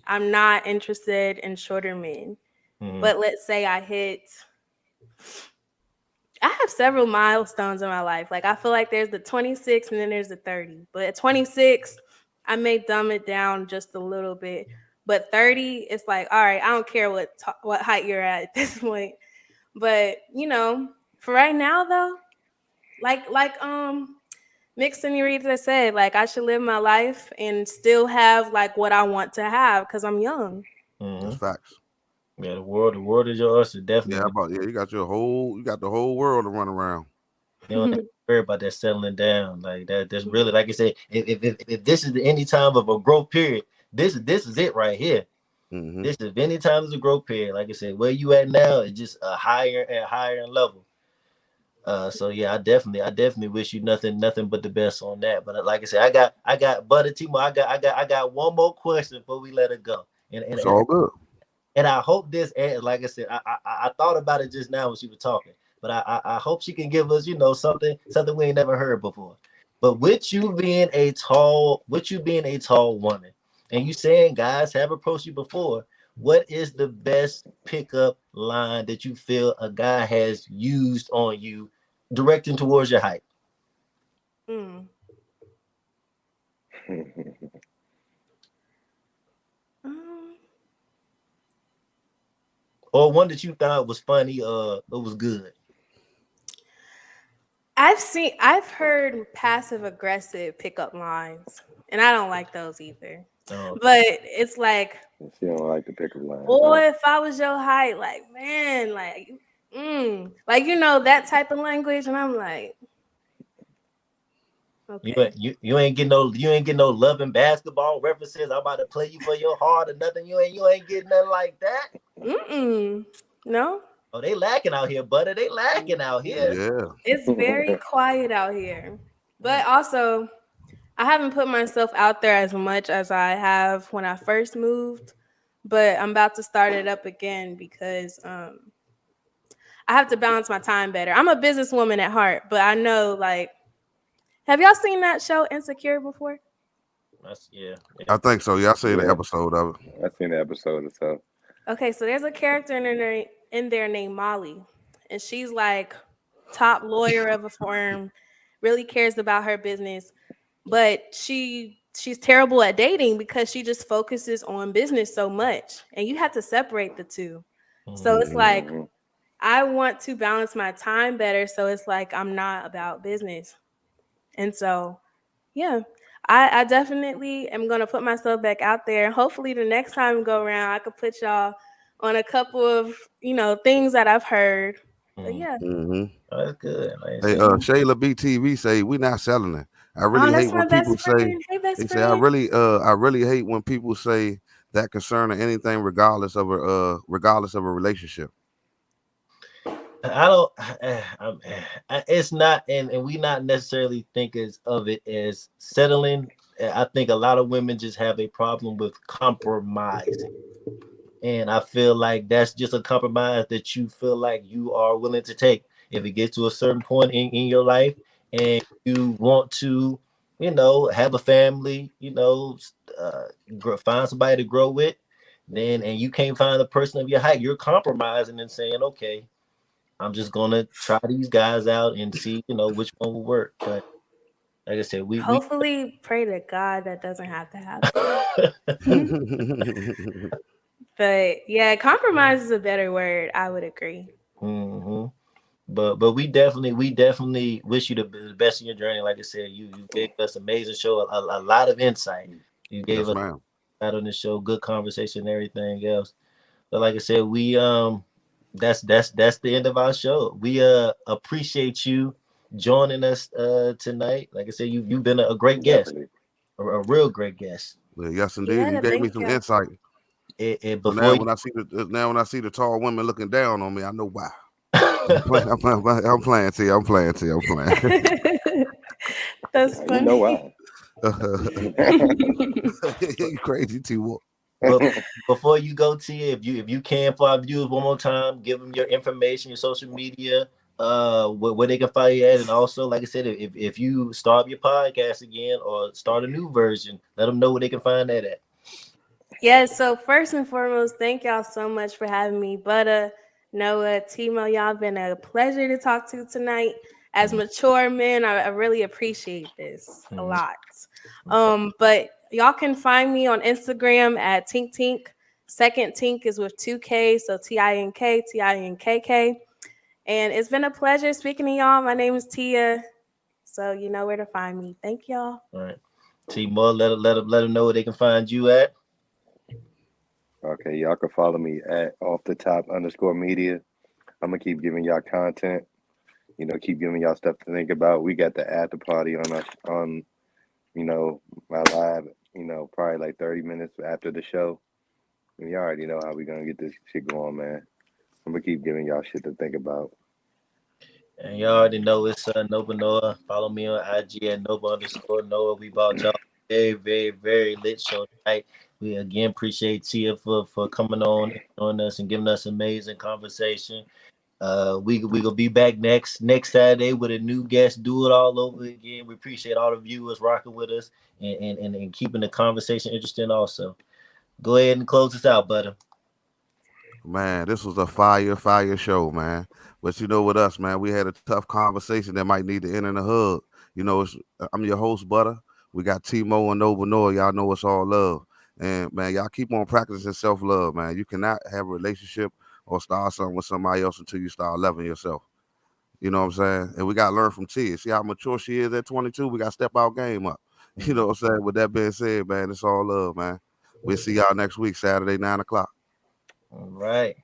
I'm not interested in shorter men. But let's say I have several milestones in my life. Like I feel like there's the 26 and then there's the 30. But at 26, I may dumb it down just a little bit. But 30, it's like, all right, I don't care what height you're at this point. But for right now though, like Mick Senorita said, like I should live my life and still have like what I want to have because I'm young. That's Mm-hmm. facts. Yeah, the world is yours. It's Yeah, definitely. you got the whole world to run around. You don't have to worry about that settling down like that. That's really, like I said. If this is the any time of a growth period, this is it right here. Mm-hmm. This is any time is a growth period. Like I said, where you at now is just a higher level. So yeah, I definitely wish you nothing but the best on that. But like I said, I got Butter Timo. I got one more question before we let it go. And and It's and, all good. and I hope this, like I said, I thought about it just now when she was talking, but I hope she can give us, something we ain't never heard before. But with you being a tall woman, and you saying guys have approached you before, what is the best pickup line that you feel a guy has used on you, directing towards your height, Mm. Um, or one that you thought was funny, it was good? I've heard passive aggressive pickup lines, and I don't like those either. Oh, But it's like, She don't like the pickup lines, huh? boy, if I was your height, like man, like Like, that type of language, and I'm like, okay. You ain't getting no love and basketball references. I'm about to play you for your heart or nothing. You ain't getting nothing like that. No, Oh, they lacking out here, Butter. They lacking out here. Yeah. it's very quiet out here. But also, I haven't put myself out there as much as I have when I first moved. But I'm about to start it up again because I have to balance my time better. I'm a businesswoman at heart, but I know, like, have y'all seen that show Insecure before? Yeah. I think so. Yeah, I seen the Yeah, episode of it. I seen the episode or so. Okay, so there's a character in there named Molly, and she's like top lawyer of a firm, really cares about her business, but she's terrible at dating because she just focuses on business so much, and you have to separate the two. So it's like Mm-hmm. I want to balance my time better, so it's like I'm not about business, and so yeah. I definitely am gonna put myself back out there. Hopefully the next time we go around I could put y'all on a couple of, things that I've heard. But Mm. yeah. Mm-hmm. Oh, that's good. Like I Hey, said, Shayla BTV say we not selling it. I Oh, really hate that's my when people best say. friend. Hey, best They say I friend. really hate when people say that concerning anything regardless of a relationship. I don't. It's not, and we not necessarily think of it as settling. I think a lot of women just have a problem with compromising, and I feel like that's just a compromise that you feel like you are willing to take. If it gets to a certain point in your life, and you want to, have a family, find somebody to grow with, then and you can't find a person of your height, you're compromising and saying, okay, I'm just gonna try these guys out and see, which one will work. But like I said, we Hopefully pray to God that doesn't have to happen. But yeah, compromise is a better word. I would agree. hmm but we definitely wish you the best in your journey. Like I said, you gave us amazing show, a lot of insight. You gave Yes, us ma'am. out on the show, good conversation, and everything else. But like I said, we that's the end of our show. We appreciate you joining us tonight. Like I said, you've been a great guest, Definitely. a real great guest. Yeah, yes, indeed. You Yeah, gave me thank some you. insight. So Before you now when I see the tall women looking down on me, I know why. I'm playing to you. I'm playing to you. I'm playing. That's You know funny. why? You crazy too. But before you go, Tia, if you can for our viewers one more time, give them your information, your social media, where they can find you at, and also, like I said, if you start your podcast again or start a new version, let them know where they can find that at. Yes, so first and foremost, thank y'all so much for having me. Butta, Noah, Timo, y'all been a pleasure to talk to tonight. As mature men, I really appreciate this a Mhm. lot. But y'all can find me on Instagram at Tink Tink. Second Tink is with 2K, so TINK. And it's been a pleasure speaking to y'all. My name is Tia, so you know where to find me. Thank y'all. All right, T Mo, let them know where they can find you at. Okay, y'all can follow me at off the top underscore media. I'm gonna keep giving y'all content. Keep giving y'all stuff to think about. We got the after party on my live. Probably like 30 minutes after the show. And y'all already know how we gonna get this shit going, man. I'm gonna keep giving y'all shit to think about. And you already know it's Nova Noah. Follow me on IG at Nova_Noah. We bought y'all a very, very, very lit show tonight. We again appreciate Tia for coming on and joining us and giving us amazing conversation. We gonna be back next Saturday with a new guest. Do it all over again. We appreciate all the viewers rocking with us and keeping the conversation interesting. Also, go ahead and close us out, Butter. Man, this was a fire show, man. But with us, man, we had a tough conversation that might need to end in a hug. I'm your host, Butter. We got Timo and Nova Noah. Y'all know it's all love. And man, y'all keep on practicing self-love, man. You cannot have a relationship or start something with somebody else until you start loving yourself. You know what I'm saying? And we gotta learn from Tia. See how mature she is at 22. We gotta step our game up. You know what I'm saying? With that being said, man, it's all love, man. We'll see y'all next week, Saturday, 9 o'clock. All right.